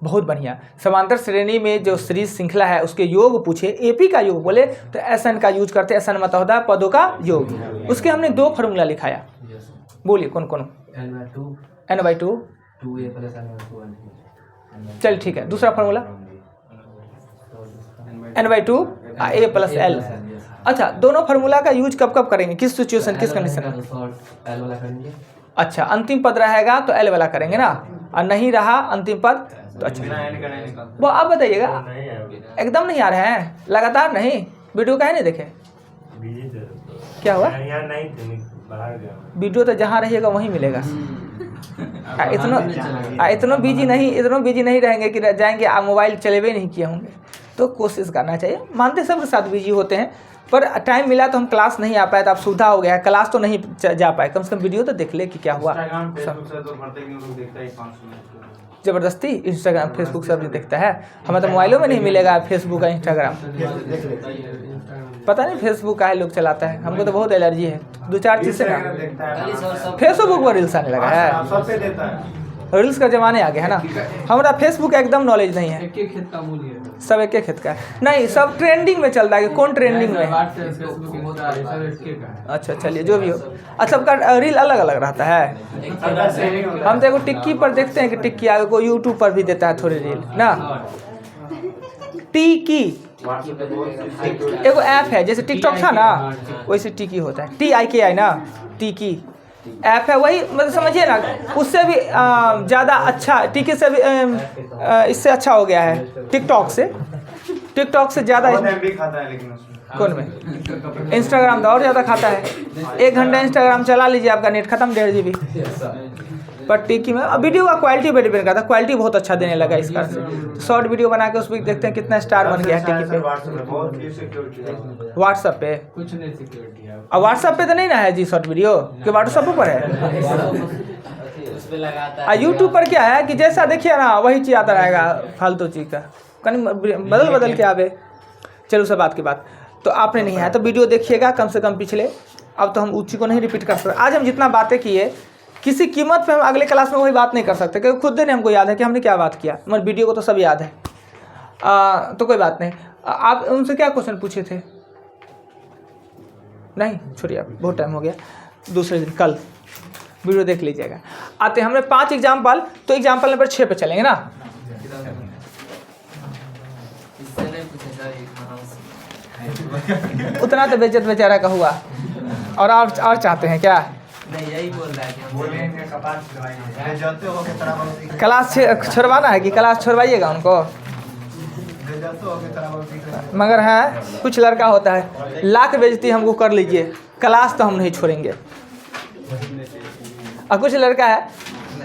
बहुत बढ़िया, समांतर श्रेणी में जो सीरीज श्रृंखला है उसके योग पूछे, एपी का योग बोले तो एस एन का यूज करते हैं। एस एन मतलब होता है पदों का योग। उसके हमने 2 फार्मूला लिखाया, बोलिए कौन कौन। n/2 चल ठीक है, दूसरा formula n/2 a plus L. अच्छा दोनों फार्मूला का यूज कब कब करेंगे, किस सिचुएशन किस कंडीशन में। अच्छा अंतिम पद रहेगा तो एल वाला करेंगे ना, और नहीं रहा अंतिम पद तो अच्छा वो आप बताइएगा। एकदम नहीं आ रहे हैं लगातार, नहीं वीडियो का है नहीं देखे क्या हुआ, वीडियो तो जहाँ रहिएगा वहीं मिलेगा। इतना बिजी नहीं रहेंगे कि जाएंगे आप मोबाइल चलेबे नहीं किए होंगे, तो कोशिश करना चाहिए। मानते सबके साथ बिजी होते हैं, पर टाइम मिला तो हम क्लास नहीं आ पाए तो अब सुविधा हो गया है, क्लास तो नहीं जा पाए, कम से कम वीडियो तो देख ले कि क्या हुआ। ज़बरदस्ती इंस्टाग्राम फेसबुक सब देखता है, हमें तो मोबाइलों में नहीं मिलेगा फेसबुक का इंस्टाग्राम, पता नहीं फेसबुक का है लोग चलाता है, हमको तो बहुत एलर्जी है 2-4 चीज़ से ना। फेसबुक पर रील्स आने लगा है, रील्स का जमाने आ गया है ना। हमारा फेसबुक एकदम नॉलेज नहीं है, सब एक खेत का है नहीं, सब ट्रेंडिंग में चल रहा है। कौन ट्रेंडिंग में? अच्छा चलिए जो भी हो। अच्छा सबका रील अलग अलग रहता है। हम तो एगो टिक्की पर देखते हैं कि टिक्की आगे को यूट्यूब पर भी देता है थोड़ी रील ना। टिक्की एगो ऐप है, जैसे टिकटॉक था ना वैसे टिक्की होता है, TIKI ना, टिक्की ऐप है वही, मतलब समझिए ना। उससे भी ज़्यादा अच्छा टिक्की से भी इससे अच्छा हो गया है टिकटॉक से ज़्यादा खाता है। लेकिन कौन में? इंस्टाग्राम तो और ज़्यादा खाता है। 1 घंटा इंस्टाग्राम चला लीजिए आपका नेट खत्म 1.5 GB। पर टिक्की में वीडियो का क्वालिटी पे डिपेंड करता है, क्वालिटी बहुत अच्छा देने लगा इस कारण से। शॉर्ट वीडियो बना के उस पर देखते हैं कितना स्टार बन गया है टिक्की पे। व्हाट्सएप पे कुछ नहीं सिक्योरिटी है, और व्हाट्सएप पे तो नहीं ना है जी शॉर्ट वीडियो, कि व्हाट्सएप पर है। और यूट्यूब पर क्या है कि जैसा देखिए ना वही चीज़ आता रहेगा, फालतू चीज़ का कहीं बदल के आवे। चलो सब बात की बात, तो आपने नहीं आया तो वीडियो देखिएगा कम से कम पिछले। अब तो हम उसी को नहीं रिपीट कर सकते। आज हम जितना बातें किए किसी कीमत पे हम अगले क्लास में वही बात नहीं कर सकते, क्योंकि खुद ने हमको याद है कि हमने क्या बात किया, मगर वीडियो को तो सब याद है। तो कोई बात नहीं। आप उनसे क्या क्वेश्चन पूछे थे? नहीं छोड़िए, आप बहुत टाइम हो गया, दूसरे दिन कल वीडियो देख लीजिएगा। आते हमने 5 एग्जाम्पल, तो एग्जाम्पल नंबर 6 पे चलेंगे ना। उतना तो बेइज्जत बेचारा का हुआ, और चाहते हैं क्या? नहीं यही बोल रहा है कि क्लास छोड़वाना है कि क्लास छोड़वाइएगा उनको। मगर है कुछ लड़का होता है लाख बेइज्जती हमको कर लीजिए, क्लास तो हम नहीं छोड़ेंगे। और कुछ लड़का है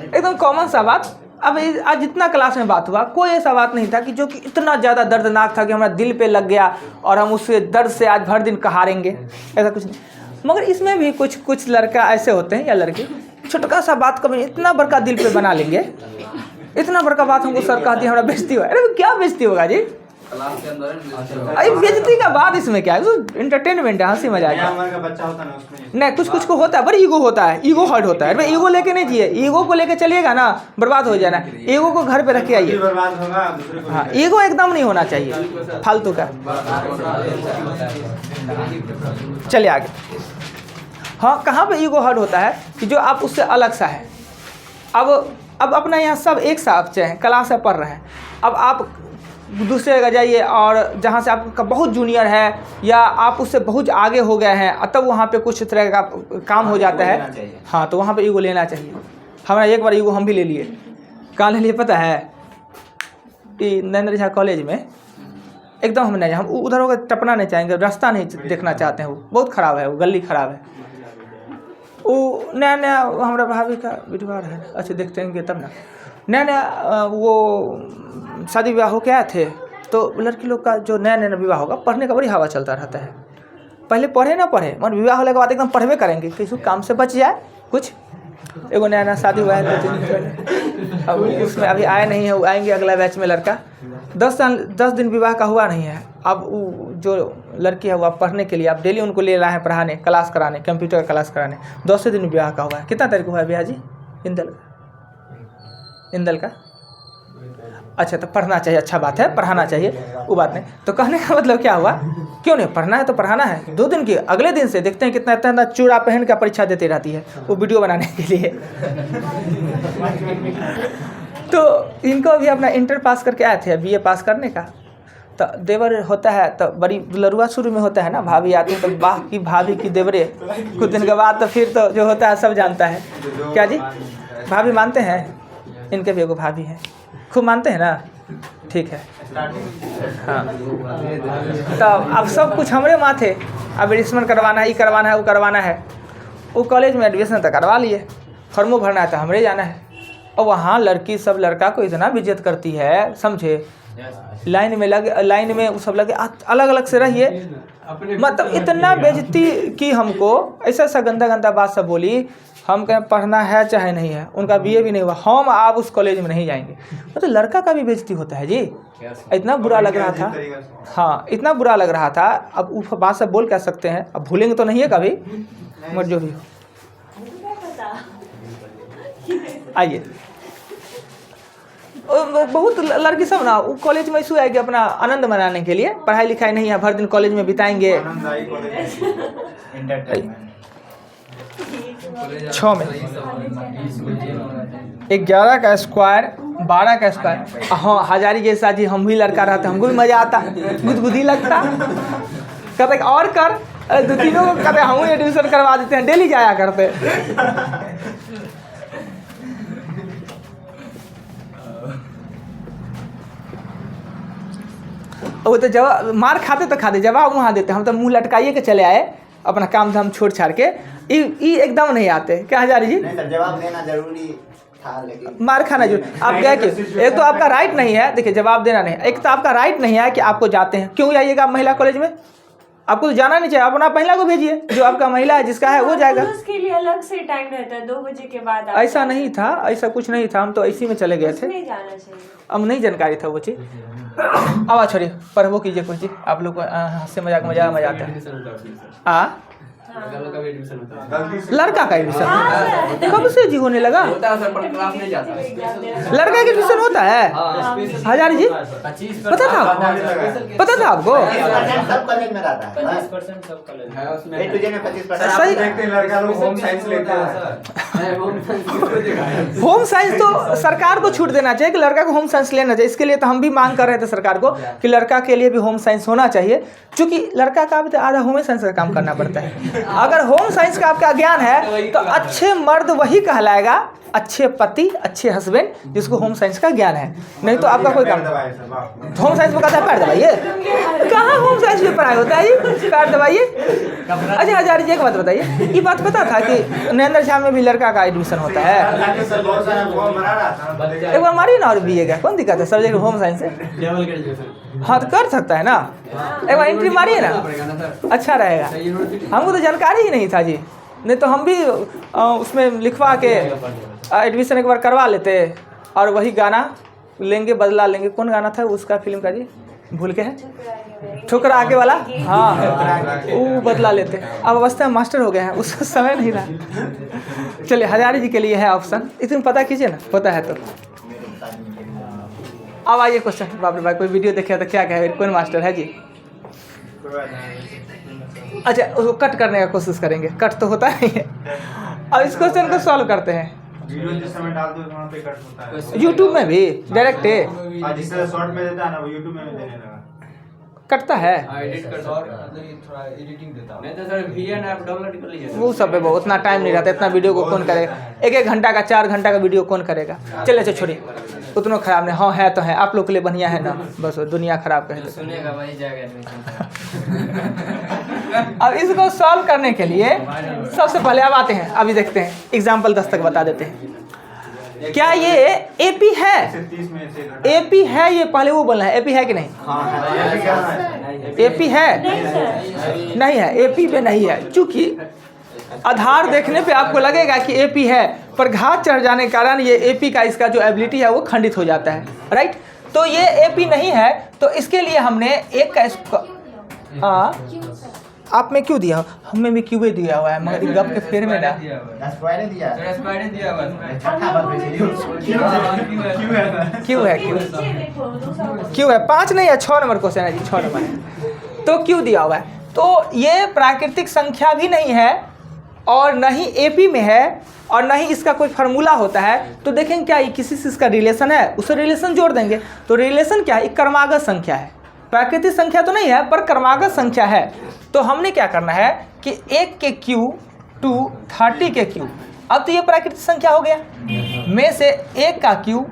एकदम कॉमन सा बात। अब आज जितना क्लास में बात हुआ कोई ऐसा बात नहीं था कि जो कि इतना ज़्यादा दर्दनाक था कि हमारा दिल पे लग गया और हम उससे दर्द से आज भर दिन कहारेंगे, ऐसा कुछ नहीं। मगर इसमें भी कुछ लड़का ऐसे होते हैं या लड़के छोटका सा बात कभी इतना बड़का दिल पे बना लेंगे। इतना बड़का बात हमको सर कहा दिया, हमारा बेइज्जती हुआ। अरे क्या बेइज्जती होगा जी? अरे बेइज्जती का बात इसमें क्या है? इंटरटेनमेंट है, हंसी मजाक नहीं। कुछ को होता है, बड़ी ईगो होता है, ईगो हर्ट होता है। अरे ईगो लेके नहीं जिए, ईगो को लेके चलिएगा ना बर्बाद हो जाना। ईगो को घर पे रख के आइए। हाँ ईगो एकदम नहीं होना चाहिए फालतू का। चलिए आगे। हाँ, कहाँ पे ईगो हर्ट होता है कि जो आप उससे अलग सा है। अब अपना यहाँ सब एक सा बच्चे हैं, क्लास से पढ़ रहे हैं। अब आप दूसरे जगह जाइए और जहाँ से आपका बहुत जूनियर है या आप उससे बहुत आगे हो गए हैं, तब वहाँ पे कुछ तरह का काम हो जाता है। हाँ, तो वहाँ पे ईगो लेना चाहिए। हमारा एक बार ईगो हम भी ले लिए। कहाँ ले लिए पता है? कि नरेंद्र झा कॉलेज में एकदम हम नहीं, हम उधर होकर टपना नहीं चाहेंगे, रास्ता नहीं देखना चाहते हैं। वो बहुत ख़राब है, वो गली ख़राब है। वो नया नया हमारा भाभी का विधवा है, अच्छा देखते हैं तब ना। नया नया वो शादी विवाह हो के आए थे, तो लड़की लोग का जो नया नया विवाह होगा, पढ़ने का बड़ी हवा चलता रहता है। पहले पढ़े ना पढ़े, मगर विवाह होने के बाद एकदम पढ़वे करेंगे, किसी काम से बच जाए कुछ। एगो नया नया शादी हुआ है 2-3 दिन पहले, अब उसमें अभी आए नहीं है, वो आएंगे अगला बैच में लड़का। 10 दिन विवाह का हुआ नहीं है। अब वो जो लड़की है वो आप पढ़ने के लिए आप डेली उनको ले रहे हैं पढ़ाने, क्लास कराने, कंप्यूटर का क्लास कराने। 10 दिन विवाह का हुआ है। कितना तारीख हुआ है भैया जी? इंदल का। अच्छा, तो पढ़ना चाहिए, अच्छा बात है, पढ़ाना चाहिए, वो बात नहीं। तो कहने का मतलब क्या हुआ? क्यों नहीं पढ़ना है तो पढ़ाना है। 2 दिन की, अगले दिन से देखते हैं कितना इतना चूड़ा पहन का परीक्षा देती रहती है वो वीडियो बनाने के लिए। तो इनको भी अपना इंटर पास करके आए थे, बीए पास करने का। तो देवर होता है तो बड़ी लरुआ शुरू में होता है ना, भाभी आती है तो वाह की भाभी की देवरे। कुछ दिन के बाद तो फिर तो जो होता है सब जानता है। क्या जी, भाभी मानते हैं? इनके भी एगो भाभी है, खूब मानते हैं ना? ठीक है, हाँ। तो अब सब कुछ हमारे माथे, अब एडमिशन करवाना है, ये करवाना है, वो करवाना है। वो कॉलेज में एडमिशन तो करवा लिए, फॉर्मो भरना है तो हमरे जाना है। और वहाँ लड़की सब लड़का को इतना बेइज्जत करती है, समझे। लाइन में वो सब लगे, अलग अलग से रहिए। मतलब इतना बेइज्जती की हमको, ऐसा गंदा गंदा बात सब बोली। हम कहें पढ़ना है चाहे नहीं है, उनका बीए भी नहीं हुआ, हम आप उस कॉलेज में नहीं जाएंगे। मतलब लड़का का भी बेइज्जती होता है जी। इतना बुरा लग रहा था, हाँ, इतना बुरा लग रहा था। अब उस बात से बोल क्या सकते हैं, अब भूलेंगे तो नहीं है कभी, मगर जो भी हो। आइए, बहुत लड़की सब ना वो कॉलेज में इशू आएगी अपना आनंद मनाने के लिए। पढ़ाई लिखाई नहीं है, भर दिन कॉलेज में बिताएंगे। 6 में 11 का स्क्वायर 12 का स्क्वायर। हाँ, हजारी जैसा जी हम भी लड़का रहते, हमको भी मजा आता, गुदगुदी लगता। कहते और कर, 2-3 को कहते हम एडमिशन करवा देते हैं, डेली जाया करते। वो तो जवाब मार खाते तो खाते, जवाब वहाँ देते। हम तो मुंह लटकाइए के चले आए, अपना काम धाम छोड़ छाड़ के। ई एकदम नहीं आते। क्या हजारी जी? नहीं सर, जवाब देना जरूरी था, लेकिन मार खाना जरूरी। आप गए क्यों? एक तो आपका राइट नहीं है, देखिए जवाब देना नहीं, एक तो आपका राइट नहीं है कि आपको जाते हैं। क्यों जाइएगा आप महिला कॉलेज में? आपको तो जाना नहीं चाहिए। आप अपना महिला को भेजिए, जो आपका महिला है जिसका है वो जाएगा। उसके लिए अलग से टाइम रहता है, 2 बजे के बाद। ऐसा नहीं था, ऐसा कुछ नहीं था। हम तो इसी में चले गए थे, नहीं जाना चाहिए। अब नहीं जानकारी था वो चीज़। अब छोड़िए, पढ़वो कीजिए कुछ जी। आप लोग को हंसी मजाक मजा आता है। लड़का का एडमिशन कब से जी होने लगा? लड़का का एडमिशन होता है? हजार जी पता था आपको? सब कॉलेज में रहता है 50%। सही। लड़का लोग होम साइंस लेते हैं। होम साइंस तो सरकार को छूट देना चाहिए कि लड़का को होम साइंस लेना चाहिए। इसके लिए तो हम भी मांग कर रहे थे सरकार को कि लड़का के लिए भी होम साइंस होना चाहिए, क्योंकि लड़का का भी तो आधा होम साइंस का काम करना पड़ता है। अगर होम साइंस का आपका ज्ञान है तो अच्छे मर्द वही कहलाएगा, अच्छे पति, अच्छे हस्बैंड, जिसको होम साइंस का ज्ञान है। नहीं तो आपका कोई काम। होम साइंस में कहता है पैर दबाइए, कहाँ होम साइंस में पढ़ाई होता है जी? पैर दबाइए। अच्छा हजारी जी एक बात बताइए, ये बात पता था कि नरेंद्र झा में भी लड़का का एडमिशन होता है? एक बार मारिए ना और बीए का, कौन दिक्कत है? सब्जेक्ट होम साइंस है, हाँ तो कर सकता है ना। एक बार एंट्री मारिए ना, अच्छा रहेगा। हमको तो जानकारी ही नहीं था जी, नहीं तो हम भी उसमें लिखवा के एडमिशन एक बार करवा लेते और वही गाना लेंगे, बदला लेंगे। कौन गाना था उसका, फिल्म का जी? भूल के है, ठुकरा आगे वाला। हाँ, वो बदला लेते। अब अवस्था में मास्टर हो गए हैं, उस समय नहीं रहा। चलिए हजारी जी के लिए है ऑप्शन, इतना पता कीजिए ना, होता है तो। अब आइए क्वेश्चन। बाप रे बाप, कोई वीडियो देखे तो क्या कहे, कौन मास्टर है जी? अच्छा उसको कट करने का कोशिश करेंगे, कट तो होता नहीं है। अब इस क्वेश्चन को सॉल्व करते हैं। वीडियो जिस समय डाल दो वहाँ पे कट होता है। यूट्यूब में भी डायरेक्ट है, जिस तरह शॉर्ट में देता है ना वो यूट्यूब में भी देने लगा। कटता है एडिट कर थोड़ा एडिटिंग देता हूं। नहीं तो सर वीएन ऐप डाउनलोड कर लीजिए। वो सब है, वो उतना टाइम नहीं रहता, इतना वीडियो को कौन करेगा, 1-1 घंटा का 4 घंटा का वीडियो कौन करेगा। चलिए अच्छा छोड़िए, उतना खराब नहीं। हाँ है तो है, आप लोग के लिए बढ़िया है ना, बस दुनिया खराब कह देते। सुनेगा वही जाएगा एडमिशन। अब इसको सॉल्व करने के लिए सबसे पहले अब आते हैं, अभी देखते हैं एग्जाम्पल 10 तक बता देते हैं। क्या ये एपी है? 30 में से घटा। एपी है, ये पहले वो बोलना है, एपी है कि नहीं? एपी है? नहीं है, एपी पे नहीं है, क्योंकि आधार देखने पे आपको लगेगा कि एपी है, पर घात चढ़ जाने के कारण ये एपी का इसका जो एबिलिटी है वो खंडित हो जाता है, राइट। तो ये एपी नहीं है, तो इसके लिए हमने एक का इसको आप में क्यों दिया, हमें भी क्यों दिया हुआ है, मगर गप के फेर में ना क्यों है, क्यों है 5 नहीं है, 6 नंबर क्वेश्चन है जी, 6 नंबर है। तो क्यों दिया हुआ है, तो ये प्राकृतिक संख्या भी नहीं है और न ही एपी में है और न ही इसका कोई फार्मूला होता है। तो देखेंगे क्या ये किसी से इसका रिलेशन है, उसे रिलेशन जोड़ देंगे। तो रिलेशन क्या है, एक क्रमागत संख्या है, प्राकृतिक संख्या तो नहीं है पर क्रमागत संख्या है। तो हमने क्या करना है कि 1 के क्यू टू 30 के क्यू। अब तो ये प्राकृतिक संख्या हो गया, में से 1 का क्यू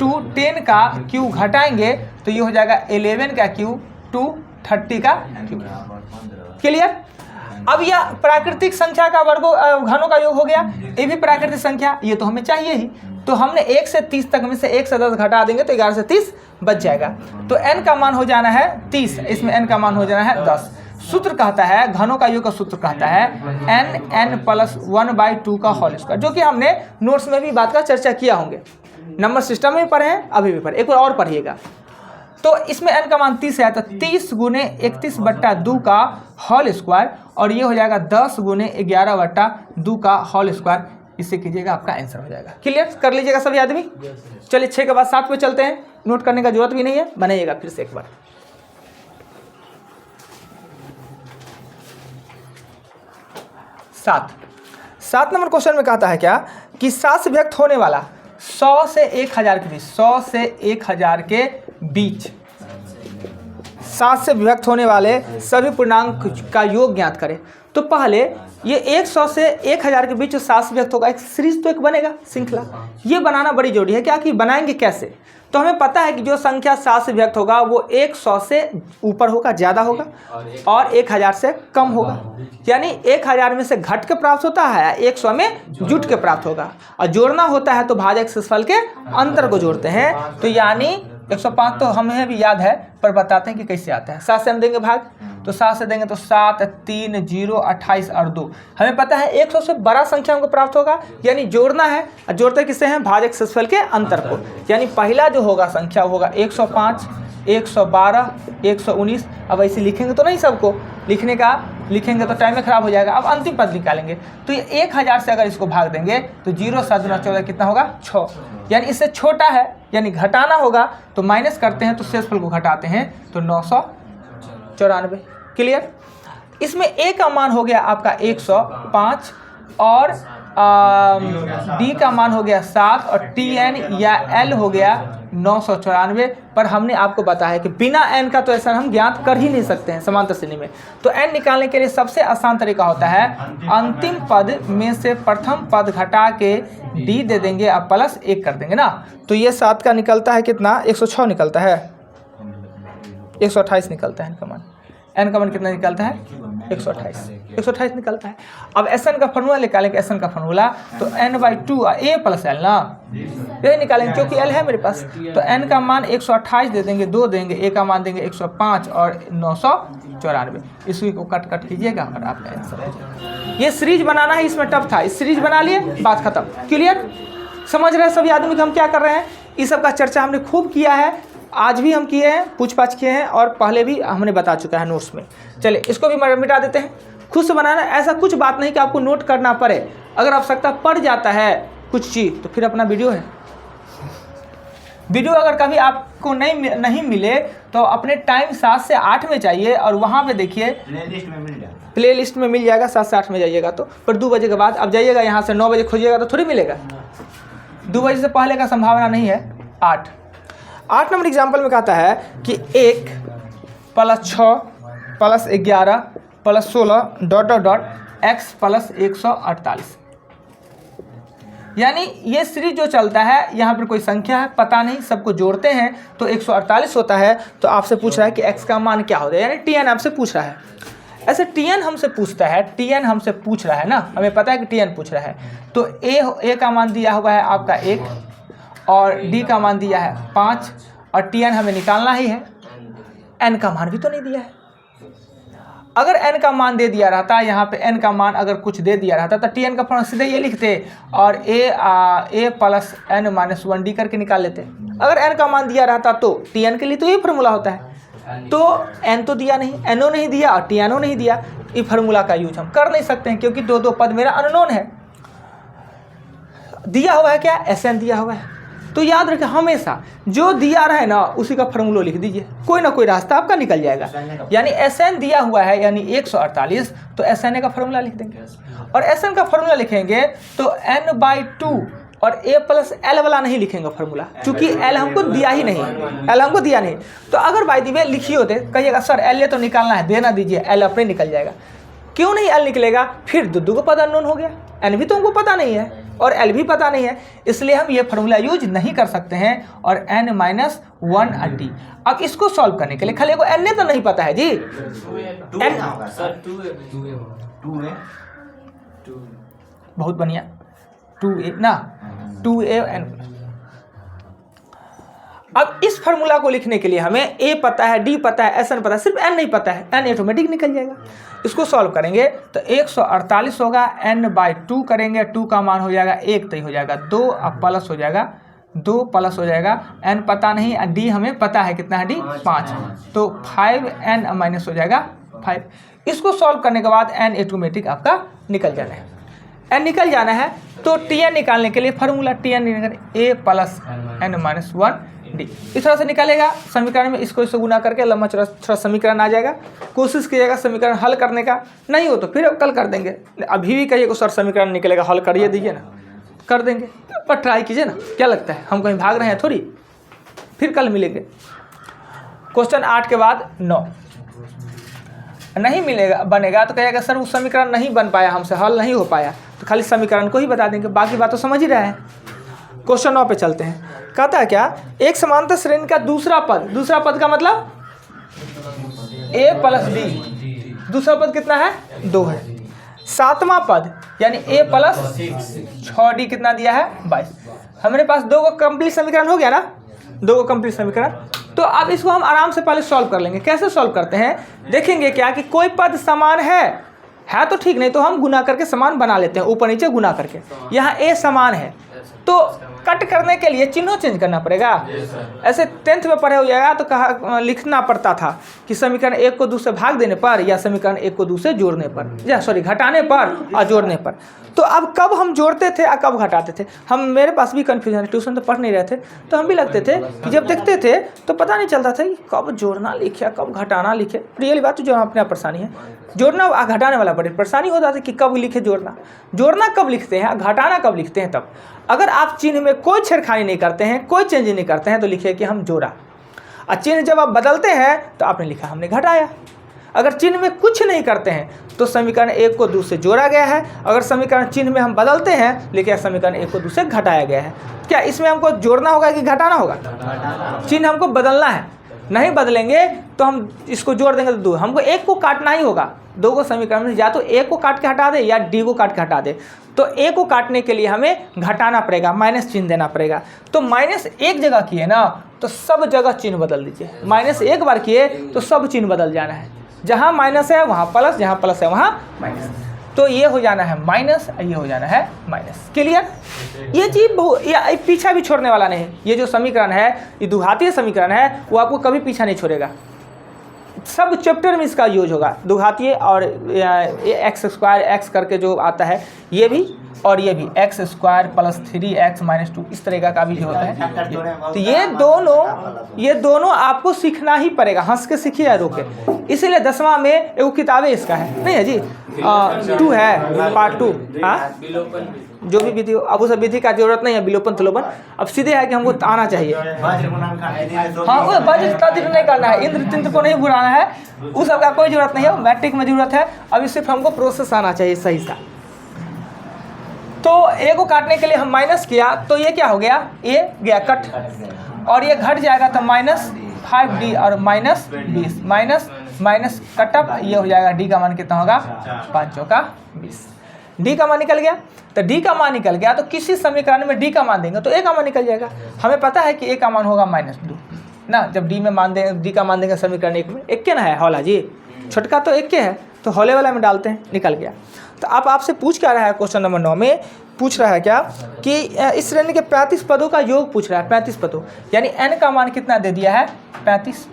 टू 10 का क्यू घटाएंगे तो ये हो जाएगा 11 का क्यू टू 30 का क्यू। क्लियर। अब यह प्राकृतिक संख्या का वर्गों घनों का योग हो गया, ये भी प्राकृतिक संख्या, ये तो हमें चाहिए ही। तो हमने 1 से 30 तक में से 1 से 10 घटा देंगे तो 11 से 30 बच जाएगा। तो n का मान हो जाना है 30, इसमें n का मान हो जाना है 10। सूत्र कहता है, घनों का योग का सूत्र कहता है n प्लस 1/2 का होल स्क्वायर, जो कि हमने नोट्स में भी बात का चर्चा किया होंगे, नंबर सिस्टम में पढ़े हैं, अभी भी पढ़े, एक बार और पढ़िएगा। तो इसमें n का मान 30 है, तो 30 गुने 31/2 का होल स्क्वायर, और ये हो जाएगा 10 गुने 11/2 का होल स्क्वायर। इससे कीजिएगा, आपका आंसर हो जाएगा। क्लियर कर लीजिएगा सभी आदमी। चलिए 6 के बाद 7 पे चलते हैं, नोट करने का जरूरत भी नहीं है, बनाइएगा फिर से एक बार। 7 नंबर क्वेश्चन में कहता है क्या कि 7 से व्यक्त होने वाला 100 से 1000 के बीच, 100 से 1000 के बीच 7 से विभक्त होने वाले सभी पूर्णांक का योग ज्ञात करें। तो पहले ये 100 से 1000 के बीच 7 से व्यक्त होगा, एक सीरीज तो एक बनेगा, श्रृंखला, ये बनाना बड़ी जरूरी है। क्या कि बनाएंगे कैसे, तो हमें पता है कि जो संख्या 7 से व्यक्त होगा वो 100 से ऊपर होगा, ज़्यादा होगा, और 1000 से कम होगा। यानी 1000 में से घट के प्राप्त होता है, 100 में जुट के प्राप्त होगा, और जोड़ना होता है तो भाजक शेषफल के अंतर को जोड़ते हैं। तो यानी 105 तो हमें भी याद है, पर बताते हैं कि कैसे आता है। 7 से हम देंगे भाग, तो 7 से देंगे तो 7, 3, 0, 28 और 2। हमें पता है 100 से बड़ा संख्या हमको प्राप्त होगा, यानी जोड़ना है, और जोड़ते किससे हैं, भाजक शेषफल के अंतर को। यानी पहला जो होगा संख्या होगा 105, 112, 119। अब ऐसे लिखेंगे तो नहीं, सबको लिखेंगे तो टाइम में खराब हो जाएगा। अब अंतिम पद निकालेंगे, तो ये 1000 से अगर इसको भाग देंगे तो 0 7 गुना 14 कितना होगा, 6। यानी इससे छोटा है, यानी घटाना होगा तो माइनस करते हैं, तो शेषफल को घटाते हैं तो 994। क्लियर। इसमें a का मान हो गया आपका 105, और d का मान हो गया 7, और tn या l हो गया 994। पर हमने आपको बताया कि बिना n का तो ऐसा हम ज्ञात कर ही नहीं सकते हैं समांतर श्रेणी में। तो n निकालने के लिए सबसे आसान तरीका होता है, अंतिम पद में से प्रथम पद घटा के d दे देंगे, अब प्लस 1 कर देंगे ना। तो ये 7 का निकलता है कितना, 106 निकलता है, 128 निकलता है n का मान। n का मान कितना निकलता है, 128 निकलता है। अब Sn का फार्मूला निकालेंगे, Sn का फार्मूला तो n/2 a प्लस l ना, यही निकालेंगे क्योंकि l है मेरे पास। तो n का मान 128 दे देंगे, 2 देंगे, a का मान देंगे 105 और 994। इसी को कट कीजिएगा और आपका आंसर हो जाएगा। ये सीरीज बनाना है, इसमें टफ था, इस सीरीज बना लिए, बात खत्म। क्लियर। समझ रहे हैं सभी आदमी कि हम क्या कर रहे हैं। इस सब का चर्चा हमने खूब किया है, आज भी हम किए हैं, पूछ पाछ किए हैं, और पहले भी हमने बता चुका है नोट्स में। चलिए इसको भी मिटा देते हैं। खुद से बनाना, ऐसा कुछ बात नहीं कि आपको नोट करना पड़े, अगर आवश्यकता पड़ जाता है कुछ चीज़ तो फिर अपना वीडियो है। वीडियो अगर कभी आपको नहीं मिले तो अपने टाइम 7 से 8 में चाहिए, और वहाँ पे देखिए प्लेलिस्ट में मिल जाता है। प्ले लिस्ट में मिल जाएगा 7 से 8 में जाइएगा तो, पर 2 बजे के बाद अब जाइएगा यहाँ से 9 बजे खोजिएगा तो थोड़ी मिलेगा, 2 बजे से पहले का संभावना नहीं है। 8 नंबर एग्जाम्पल में कहता है कि 1 + 6 + 11 + 16 ... x + 148। यानी ये सीरीज जो चलता है, यहाँ पर कोई संख्या है पता नहीं, सबको जोड़ते हैं तो 148 होता है। तो आपसे पूछ रहा है कि x का मान क्या होता है, यानी tn आपसे पूछ रहा है। ऐसे tn हमसे पूछता है, tn हमसे पूछ रहा है ना, हमें पता है कि tn पूछ रहा है। तो a का मान दिया हुआ है आपका 1 और d का मान दिया है 5 और tn हमें निकालना ही है। n का मान भी तो नहीं दिया है। अगर n का मान दे दिया रहता, यहाँ पे n का मान अगर कुछ दे दिया रहता तो tn का फॉर्मूला सीधे ये लिखते और a + n - 1d करके निकाल लेते। अगर n का मान दिया रहता तो tn के लिए तो ये फार्मूला होता है। तो n तो दिया नहीं, no नहीं दिया और tno नहीं दिया, ये फार्मूला का यूज हम कर नहीं सकते हैं क्योंकि दो पद मेरा अननोन है। दिया हुआ है क्या, Sn दिया हुआ है। तो याद रखें हमेशा जो दिया रहे ना उसी का फार्मूला लिख दीजिए, कोई ना कोई रास्ता आपका निकल जाएगा। यानी Sn दिया हुआ है यानी 148, तो Sn का फार्मूला लिख देंगे और Sn का फार्मूला लिखेंगे तो n/2 और a + l वाला नहीं लिखेंगे फार्मूला, क्योंकि l हमको दिया ही नहीं, l हमको दिया नहीं। तो अगर बाय द वे लिखिए होते, कहिएगा सर l तो निकालना है, देना दीजिए, l अपने निकल जाएगा। क्यों नहीं l निकलेगा, फिर दो का पद अननोन हो गया, n भी तो हमको पता नहीं है और l भी पता नहीं है, इसलिए हम ये फार्मूला यूज नहीं कर सकते हैं। और n - 1d। अब इसको सॉल्व करने के लिए खाली को n तो नहीं पता है जी, n बहुत बढ़िया 2a ना, 2an। अब इस फार्मूला को लिखने के लिए हमें a पता है, d पता है, Sn पता है, सिर्फ n नहीं पता है, n ऑटोमेटिक निकल जाएगा। इसको सॉल्व करेंगे तो 148 होगा, n/2 करेंगे, 2 का मान हो जाएगा 1 तो हो जाएगा 2, अब प्लस हो जाएगा 2 प्लस हो जाएगा, n पता नहीं, d हमें पता है कितना है, d 5, तो 5n - हो जाएगा 5। इसको सॉल्व करने के बाद n ऑटोमेटिक आपका निकल जाना है। n निकल जाना है तो tn निकालने के लिए formula tn a + n - 1d इस तरह से निकालेगा। समीकरण में इसको इससे गुना करके लंबा चौड़ा समीकरण आ जाएगा। कोशिश कीजिएगा समीकरण हल करने का, नहीं हो तो फिर कल कर देंगे। अभी भी कहिए सर समीकरण निकलेगा, हल करिए दीजिए ना, कर देंगे, पर ट्राई कीजिए ना, क्या लगता है हम कहीं भाग रहे हैं थोड़ी। फिर कल मिलेंगे। क्वेश्चन 8 के बाद 9 नहीं मिलेगा, बनेगा तो कहेगा सर वो समीकरण नहीं बन पाया हमसे, हल नहीं हो पाया, तो खाली समीकरण को ही बता देंगे, बाकी बात तो समझ ही रहे हैं। क्वेश्चन 9 पे चलते हैं। कहता है क्या, एक समांतर श्रेणी का दूसरा पद का मतलब a + d, दूसरा पद कितना है 2 है। 7वां पद यानी a + 6d कितना दिया है 22। हमारे पास 2 को कंप्लीट समीकरण हो गया ना, 2 को कंप्लीट समीकरण। तो अब इसको हम आराम से पहले सॉल्व कर लेंगे। कैसे सॉल्व करते हैं, देखेंगे क्या कि कोई पद समान है तो ठीक, नहीं तो हम गुना करके समान बना लेते हैं, ऊपर नीचे गुना करके। यहाँ a समान है तो कट करने के लिए चिन्ह चेंज करना पड़ेगा। ऐसे 10th में पढ़े हो जाएगा तो कहा लिखना पड़ता था कि समीकरण 1 को 2 से भाग देने पर या समीकरण 1 को 2 से जोड़ने पर, या सॉरी घटाने पर और जोड़ने पर। तो अब कब हम जोड़ते थे और कब घटाते थे, हम मेरे पास भी कन्फ्यूजन है, ट्यूशन तो पढ़ नहीं रहे थे, तो हम भी लगते थे कि जब देखते थे तो पता नहीं चलता था कि कब जोड़ना लिखे कब घटाना लिखे। रियली बात तो जो अपना परेशानी है, जोड़ना और घटाने वाला बड़ी परेशानी होता था कि कब लिखे जोड़ना कब लिखते हैं, घटाना कब लिखते हैं। तब अगर आप चिन्ह में कोई छेड़खानी नहीं करते हैं, कोई चेंज नहीं करते हैं, तो लिखिए कि हम जोड़ा। और चिन्ह जब आप बदलते हैं तो आपने लिखा हमने घटाया। अगर चिन्ह में कुछ नहीं करते हैं तो समीकरण 1 को 2 से जोड़ा गया है। अगर समीकरण चिन्ह में हम बदलते हैं, लिखिए समीकरण 1 को 2 से घटाया गया है। क्या इसमें हमको जोड़ना होगा कि घटाना होगा, चिन्ह हमको बदलना है। नहीं बदलेंगे तो हम इसको जोड़ देंगे तो 2, हमको 1 को काटना ही होगा। 2 को समीकरण में या तो 1 को काट के हटा दे या d को काट के हटा दे। तो a को काटने के लिए हमें घटाना पड़ेगा, माइनस चिन्ह देना पड़ेगा। तो -1 जगह किए ना तो सब जगह चिन्ह बदल दीजिए। -1 बार किए तो सब चिन्ह बदल जाना है, जहाँ माइनस है वहाँ प्लस, जहाँ प्लस है वहाँ माइनस। तो ये हो जाना है माइनस, ये हो जाना है माइनस। क्लियर, ये चीज़ बहुत पीछा भी छोड़ने वाला नहीं। ये जो समीकरण है, ये द्विघातीय समीकरण है, वो आपको कभी पीछा नहीं छोड़ेगा। सब चैप्टर में इसका यूज होगा, द्विघातीय और x² x करके जो आता है ये भी, और ये भी x square plus 3x minus 2 इस तरीका का भी जो होता है। तो ये दोनों आपको सीखना ही पड़ेगा, हंस के सीखिए या रोके। इसीलिए 10वां में एक किताबें इसका है, नहीं है जी, 2 है पार्ट 2। हाँ, जो भी विधि हो, अब उस विधि का जरूरत नहीं है, विलोपन तुलोपन, अब सीधे है कि हमको आना चाहिए। हाँ, वो वज्र तज्र नहीं करना है, इंद्र तिंद्र को नहीं बुलाना है, उस सब का कोई जरूरत नहीं है, मैट्रिक में जरूरत है। अभी सिर्फ हमको प्रोसेस आना चाहिए सही सा। तो ए को काटने के लिए हम माइनस किया, तो ये क्या हो गया, ए गया कट, और ये घट जाएगा तो -5d और -20 माइनस कटअप, ये हो जाएगा डी का मान कितना होगा, 5 चौका 20। डी का मान निकल गया, तो डी का मान निकल गया तो किसी समीकरण में डी का मान देंगे तो ए का मान निकल जाएगा। हमें पता है कि ए का मान होगा -2 ना, जब डी में मान देंगे, डी का मान देंगे समीकरण 1 में, एक के ना है हौला जी, छोटका तो एक के है, तो हौले वाला में डालते हैं, निकल गया। तो अब आपसे पूछ क्या रहा है, क्वेश्चन नंबर 9 में पूछ रहा है क्या कि इस श्रेणी के 35 पदों का योग पूछ रहा है, 35 पदों, यानी n का मान कितना दे दिया है 35,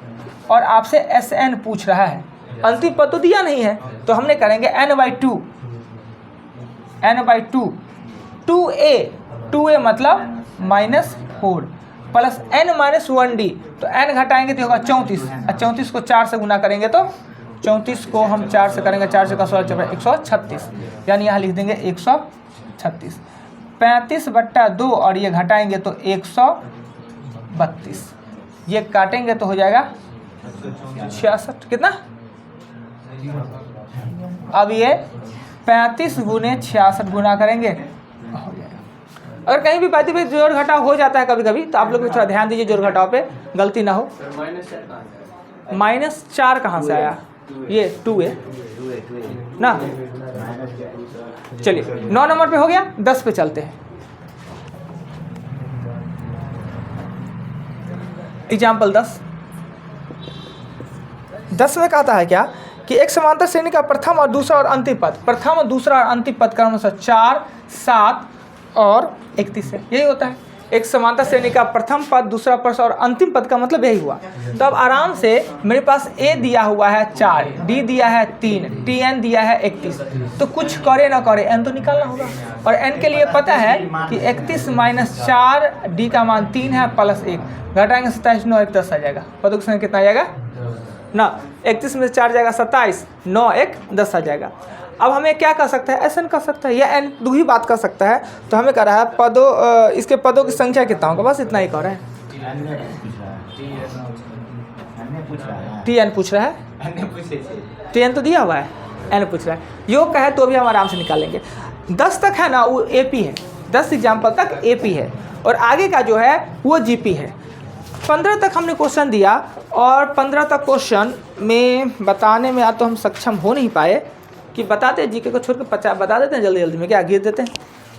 और आपसे Sn पूछ रहा है, अंतिम पद तो दिया नहीं है, तो हमने करेंगे n/2 2a मतलब -4 प्लस n-1d, तो n घटाएंगे तो होगा 34, और 34 को 4 से गुना करेंगे तो 34 को हम 4 से करेंगे, 4 से का 16 136, यानी यहाँ लिख देंगे 136। 35/2 और ये घटाएंगे तो 132, ये काटेंगे तो हो जाएगा 66, कितना, अब ये 35 गुने 66 गुना करेंगे हो जाएगा। अगर कहीं भी बात पे जोड़ घटाव हो जाता है कभी कभी, तो आप लोग भी थोड़ा ध्यान दीजिए, जोड़ घटाव पे गलती ना हो। -4 कहाँ से आया, ये 2a ना। चलिए 9 नंबर पे हो गया, 10 पे चलते हैं। एग्जाम्पल 10 में कहता है क्या कि एक समांतर श्रेणी का प्रथम और दूसरा और अंतिम पद, प्रथम और दूसरा और अंतिम पद क्रमशः 4, 7 और 31 है, यही होता है। एक समांतर श्रेणी का प्रथम पद, दूसरा पद और अंतिम पद का मतलब यही हुआ। तो अब आराम से मेरे पास a दिया हुआ है 4, d दिया है 3, tn दिया है 31, तो कुछ करे ना करे n तो निकालना होगा, और n के लिए पता है कि 31 - 4, d का मान 3 है प्लस 1, घटाएंगे 27, 9 1 10 आ जाएगा। पदों की संख्या कितना आ जाएगा ना, 31 में 4 जाएगा 27, 9 1 10 आ जाएगा। अब हमें क्या कर सकता है, ऐसा कर सकता है, या एन दो ही बात कर सकता है। तो हमें कह रहा है पदों, इसके पदों की संख्या कितना होगा, बस इतना ही कह रहा है। tn पूछ रहा है, tn तो दिया हुआ है, n पूछ रहा है, योग का है तो भी हम आराम से निकाल लेंगे। 10 तक है ना वो AP है, 10 एग्जाम्पल तक AP है, और आगे का जो है वो GP है। 15 तक हमने क्वेश्चन दिया, और 15 तक क्वेश्चन में बताने में या तो हम सक्षम हो नहीं पाए कि बताते हैं, जीके को छोड़ के 50 बता देते हैं जल्दी जल्दी में, क्या गिर देते हैं।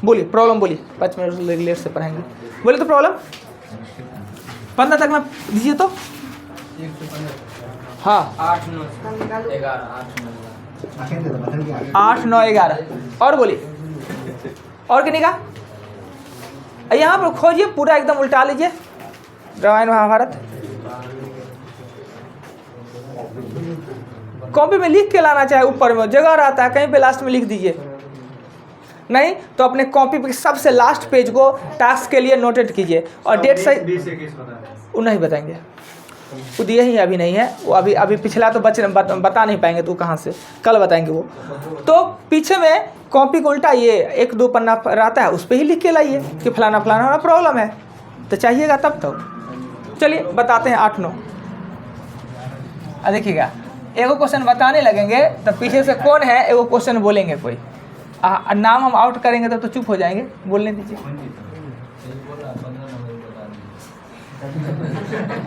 बोलिए प्रॉब्लम, बोलिए 5 मिनट लेट से पढ़ाएंगे, बोलिए तो प्रॉब्लम 15 तक में दीजिए तो। हाँ 8 9 11 8 9 11 और बोलिए, और कितने का, यहाँ पर खोजिए पूरा एकदम उल्टा लीजिए, रामायण महाभारत कॉपी में लिख के लाना चाहे, ऊपर में जगह रहता है, कहीं पे लास्ट में लिख दीजिए, नहीं तो अपने कॉपी पे सबसे लास्ट पेज को टास्क के लिए नोटेट कीजिए, और डेट सही वो नहीं बताएंगे, वो दिए ही अभी नहीं है, वो अभी पिछला तो बता नहीं पाएंगे, तो कहाँ से कल बताएंगे वो। तो पीछे में कॉपी को उल्टा ये 1-2 पन्ना रहता है, उस पर ही लिख के लाइए कि फलाना फलाना हमारा प्रॉब्लम है, तो चाहिएगा तब तो। चलिए बताते हैं 8 9। देखिएगा, एगो क्वेश्चन बताने लगेंगे तो पीछे से कौन है एगो क्वेश्चन बोलेंगे कोई, नाम हम आउट करेंगे तो चुप हो जाएंगे, बोलने दीजिए।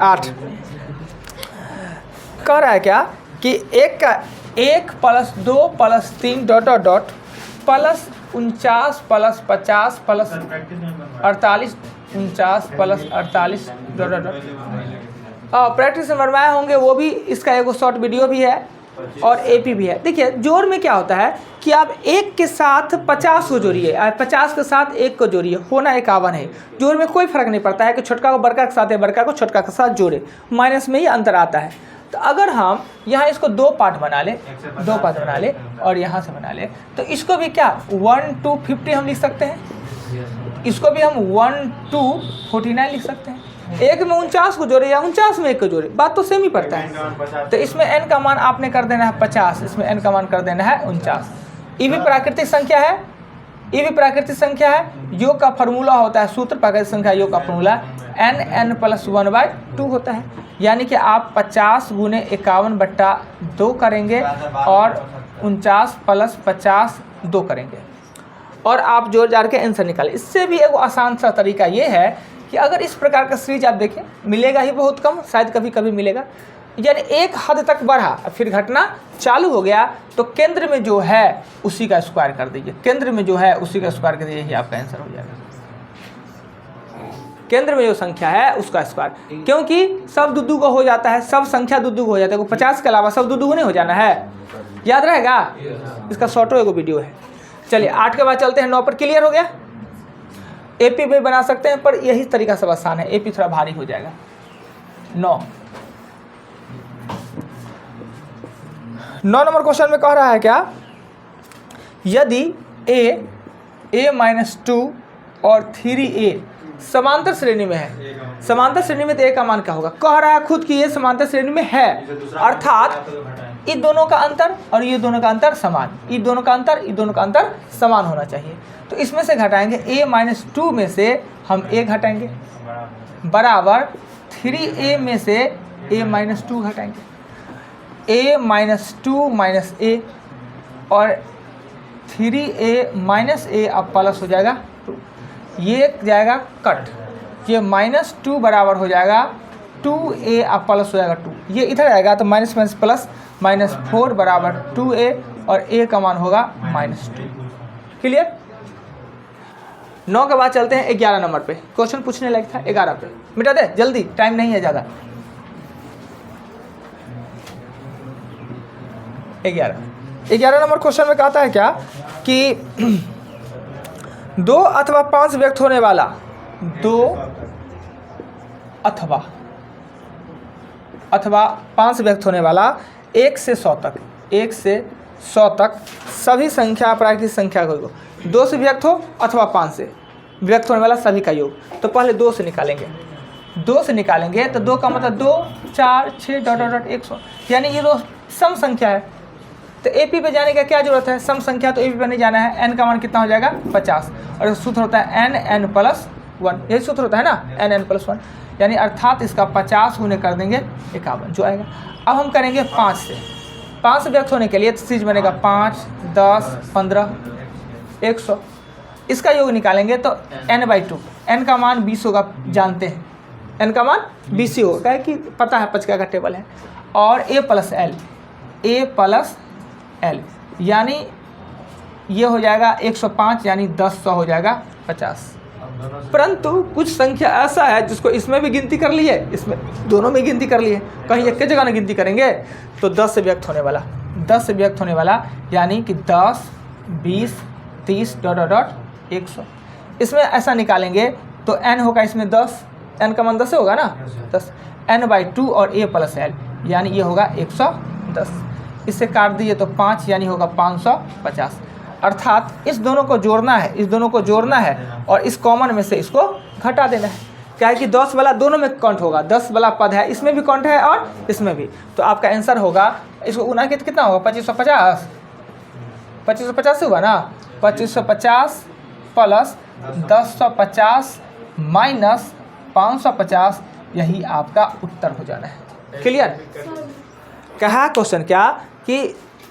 8 कह रहा है क्या कि 1 + 2 + 3 ... प्लस 49 + 50 + 48 49 + 48 ... प्रैक्टिस में बनवाए होंगे, वो भी इसका एगो शॉर्ट वीडियो भी है और AP भी है। देखिए जोड़ में क्या होता है कि आप 1 के साथ 50 को जोड़िए, 50 के साथ 1 को जोड़िए, होना 51 है। जोड़ में कोई फर्क नहीं पड़ता है कि छोटका को बड़का के साथ या बड़का को छोटका के साथ जोड़े, माइनस में ही अंतर आता है। तो अगर हम यहाँ इसको दो पार्ट बना ले, दो पार्ट बना ले और यहाँ से बना ले, तो इसको भी क्या 1 to 50 हम लिख सकते हैं, इसको भी हम 1 to 49 लिख सकते हैं। एक में 49 को जोड़े या 49 में एक को जोड़े, बात तो सेम ही पड़ता है। तो इसमें n का मान आपने कर देना है 50, इसमें n का मान कर देना है 49। ये भी प्राकृतिक संख्या है, ये भी प्राकृतिक संख्या है। योग का फार्मूला होता है, सूत्र प्राकृतिक संख्या योग का फार्मूला n + 1/2 होता है। यानी कि आप 50 × 51/2 करेंगे और 49 + 50 2 करेंगे और आप जोड़ जाड़ के आंसर निकालें। इससे भी एक आसान सा तरीका ये है कि अगर इस प्रकार का सीरीज आप देखें, मिलेगा ही बहुत कम, शायद कभी कभी मिलेगा, यानी एक हद तक बढ़ा फिर घटना चालू हो गया, तो केंद्र में जो है उसी का स्क्वायर कर दीजिए, केंद्र में जो है उसी का स्क्वायर कर दीजिए, यही आपका आंसर हो जाएगा। केंद्र में जो संख्या है उसका स्क्वायर, क्योंकि सब दुदुगो हो जाता है, सब संख्या दुदुगो हो जाता है, 50 के अलावा सब दुदुगो नहीं हो जाना है, याद रहेगा। इसका शॉर्टो एगो वीडियो है। चलिए 8 के बाद चलते हैं 9 पर। क्लियर हो गया। एपी भी बना सकते हैं पर यही तरीका सब आसान है, एपी थोड़ा भारी हो जाएगा। 9 नंबर क्वेश्चन में कह रहा है क्या, यदि a - 2 और 3a समांतर श्रेणी में है, समांतर श्रेणी में तो a का मान क्या होगा, कह रहा है खुद कि ये समांतर श्रेणी में है, अर्थात इन दोनों का अंतर और ये दोनों का अंतर समान, इन दोनों का अंतर, इन दोनों का अंतर समान होना चाहिए। तो इसमें से घटाएंगे a - 2 में से हम a घटाएंगे बराबर 3a में से a - 2 घटाएंगे, a - 2 - a और 3a - a अब प्लस हो जाएगा 2, ये जाएगा कट, ये -2 बराबर हो जाएगा 2a अब प्लस हो जाएगा 2, ये इधर आएगा तो माइनस माइनस प्लस -4 बराबर 2a और a का मान होगा -2। क्लियर। 9 के बाद चलते हैं 11 नंबर पे। क्वेश्चन पूछने लायक था 11 पे, मिटा दे जल्दी, टाइम नहीं है ज़्यादा। 11 नंबर क्वेश्चन में कहता है क्या कि 2 अथवा 5 व्यक्त होने वाला, 2 अथवा 5 व्यक्त होने वाला 1 से 100 तक, 1 से 100 तक सभी संख्या प्राकृतिक संख्या को 2 से व्यक्त हो अथवा 5 से व्यक्त होने वाला सभी का योग। तो पहले 2 से निकालेंगे, 2 से निकालेंगे तो 2 का मतलब 2 4 6 ... 100, यानी ये 2 सम संख्या है। तो एपी पे जाने का क्या जरूरत है, सम संख्या तो एपी पे नहीं जाना है। n का मान कितना हो जाएगा 50 और सूत्र होता है n + 1, यही सूत्र होता है ना, n + 1, यानी अर्थात इसका 50 गुने कर देंगे 51 जो आएगा। अब हम करेंगे 5 से, 5 से व्यक्त होने के लिए तो सीरीज बनेगा 5 10 15 100, इसका योग निकालेंगे तो n/2, n का मान 20 होगा, जानते हैं n का मान 20 ही होगा कि पता है पचका का टेबल है, और a + l यानी ये हो जाएगा 105, यानी 10 हो जाएगा 50। परंतु कुछ संख्या ऐसा है जिसको इसमें भी गिनती कर ली है, इसमें दोनों में गिनती कर ली है, कहीं एक जगह ना गिनती करेंगे। तो 10 से व्यक्त होने वाला, 10 से व्यक्त होने वाला यानी कि 10 20 30 ... 100, इसमें ऐसा निकालेंगे तो n होगा इसमें 10, n का मान 10 होगा ना, 10 n/2 और a + l यानी ये होगा 110, इससे काट दिए तो 5 यानी होगा 550। अर्थात इस दोनों को जोड़ना है, इस दोनों को जोड़ना है और इस कॉमन में से इसको घटा देना है। क्या है कि 10 वाला दोनों में काउंट होगा, 10 वाला पद है इसमें भी काउंट है और इसमें भी, तो आपका आंसर होगा इसको गुना के कितना होगा 2550, 2550 से हुआ ना, 2550 + 1050 - 550, यही आपका उत्तर हो जाना है। क्लियर। कहा क्वेश्चन क्या कि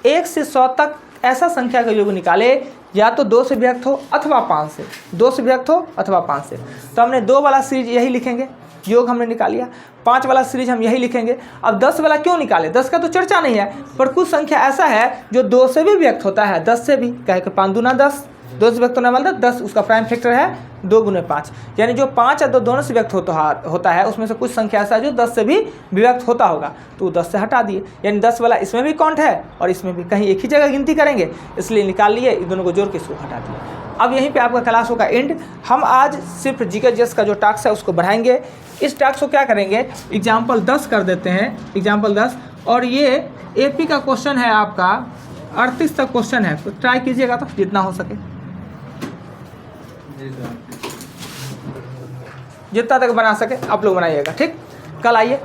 1 से 100 तक ऐसा संख्या का योग निकाले, या तो 2 से व्यक्त हो अथवा 5 से, 2 से व्यक्त हो अथवा 5 से। तो हमने 2 वाला सीरीज यही लिखेंगे, योग हमने निकाल लिया। 5 वाला सीरीज हम यही लिखेंगे। अब 10 वाला क्यों निकाले, 10 का तो चर्चा नहीं है, पर कुछ संख्या ऐसा है जो 2 से भी व्यक्त होता है, 10 से भी, कहे कि 5 दूना 10, 2 से व्यक्त होने वाला 10, उसका प्राइम फैक्टर है 2 × 5, यानी जो 5 या 2 दोनों से व्यक्त होता है उसमें से कुछ संख्या ऐसा है जो 10 से भी व्यक्त होता होगा, तो 10 से हटा दिए, यानी 10 वाला इसमें भी काउंट है और इसमें भी, कहीं एक ही जगह गिनती करेंगे इसलिए निकाल लिए, इन दोनों को जोड़ के इसको हटा दिए। अब यहीं पे आपका क्लास होगा एंड। हम आज सिर्फ जीके जस्ट का जो टास्क है उसको बढ़ाएंगे। इस टास्क को क्या करेंगे, एग्जाम्पल 10 कर देते हैं, एग्जाम्पल 10 और ये एपी का क्वेश्चन है आपका 38 तक क्वेश्चन है, तो ट्राई कीजिएगा तो जितना हो सके, जितना तक बना सके आप लोग बनाइएगा। ठीक, कल आइए।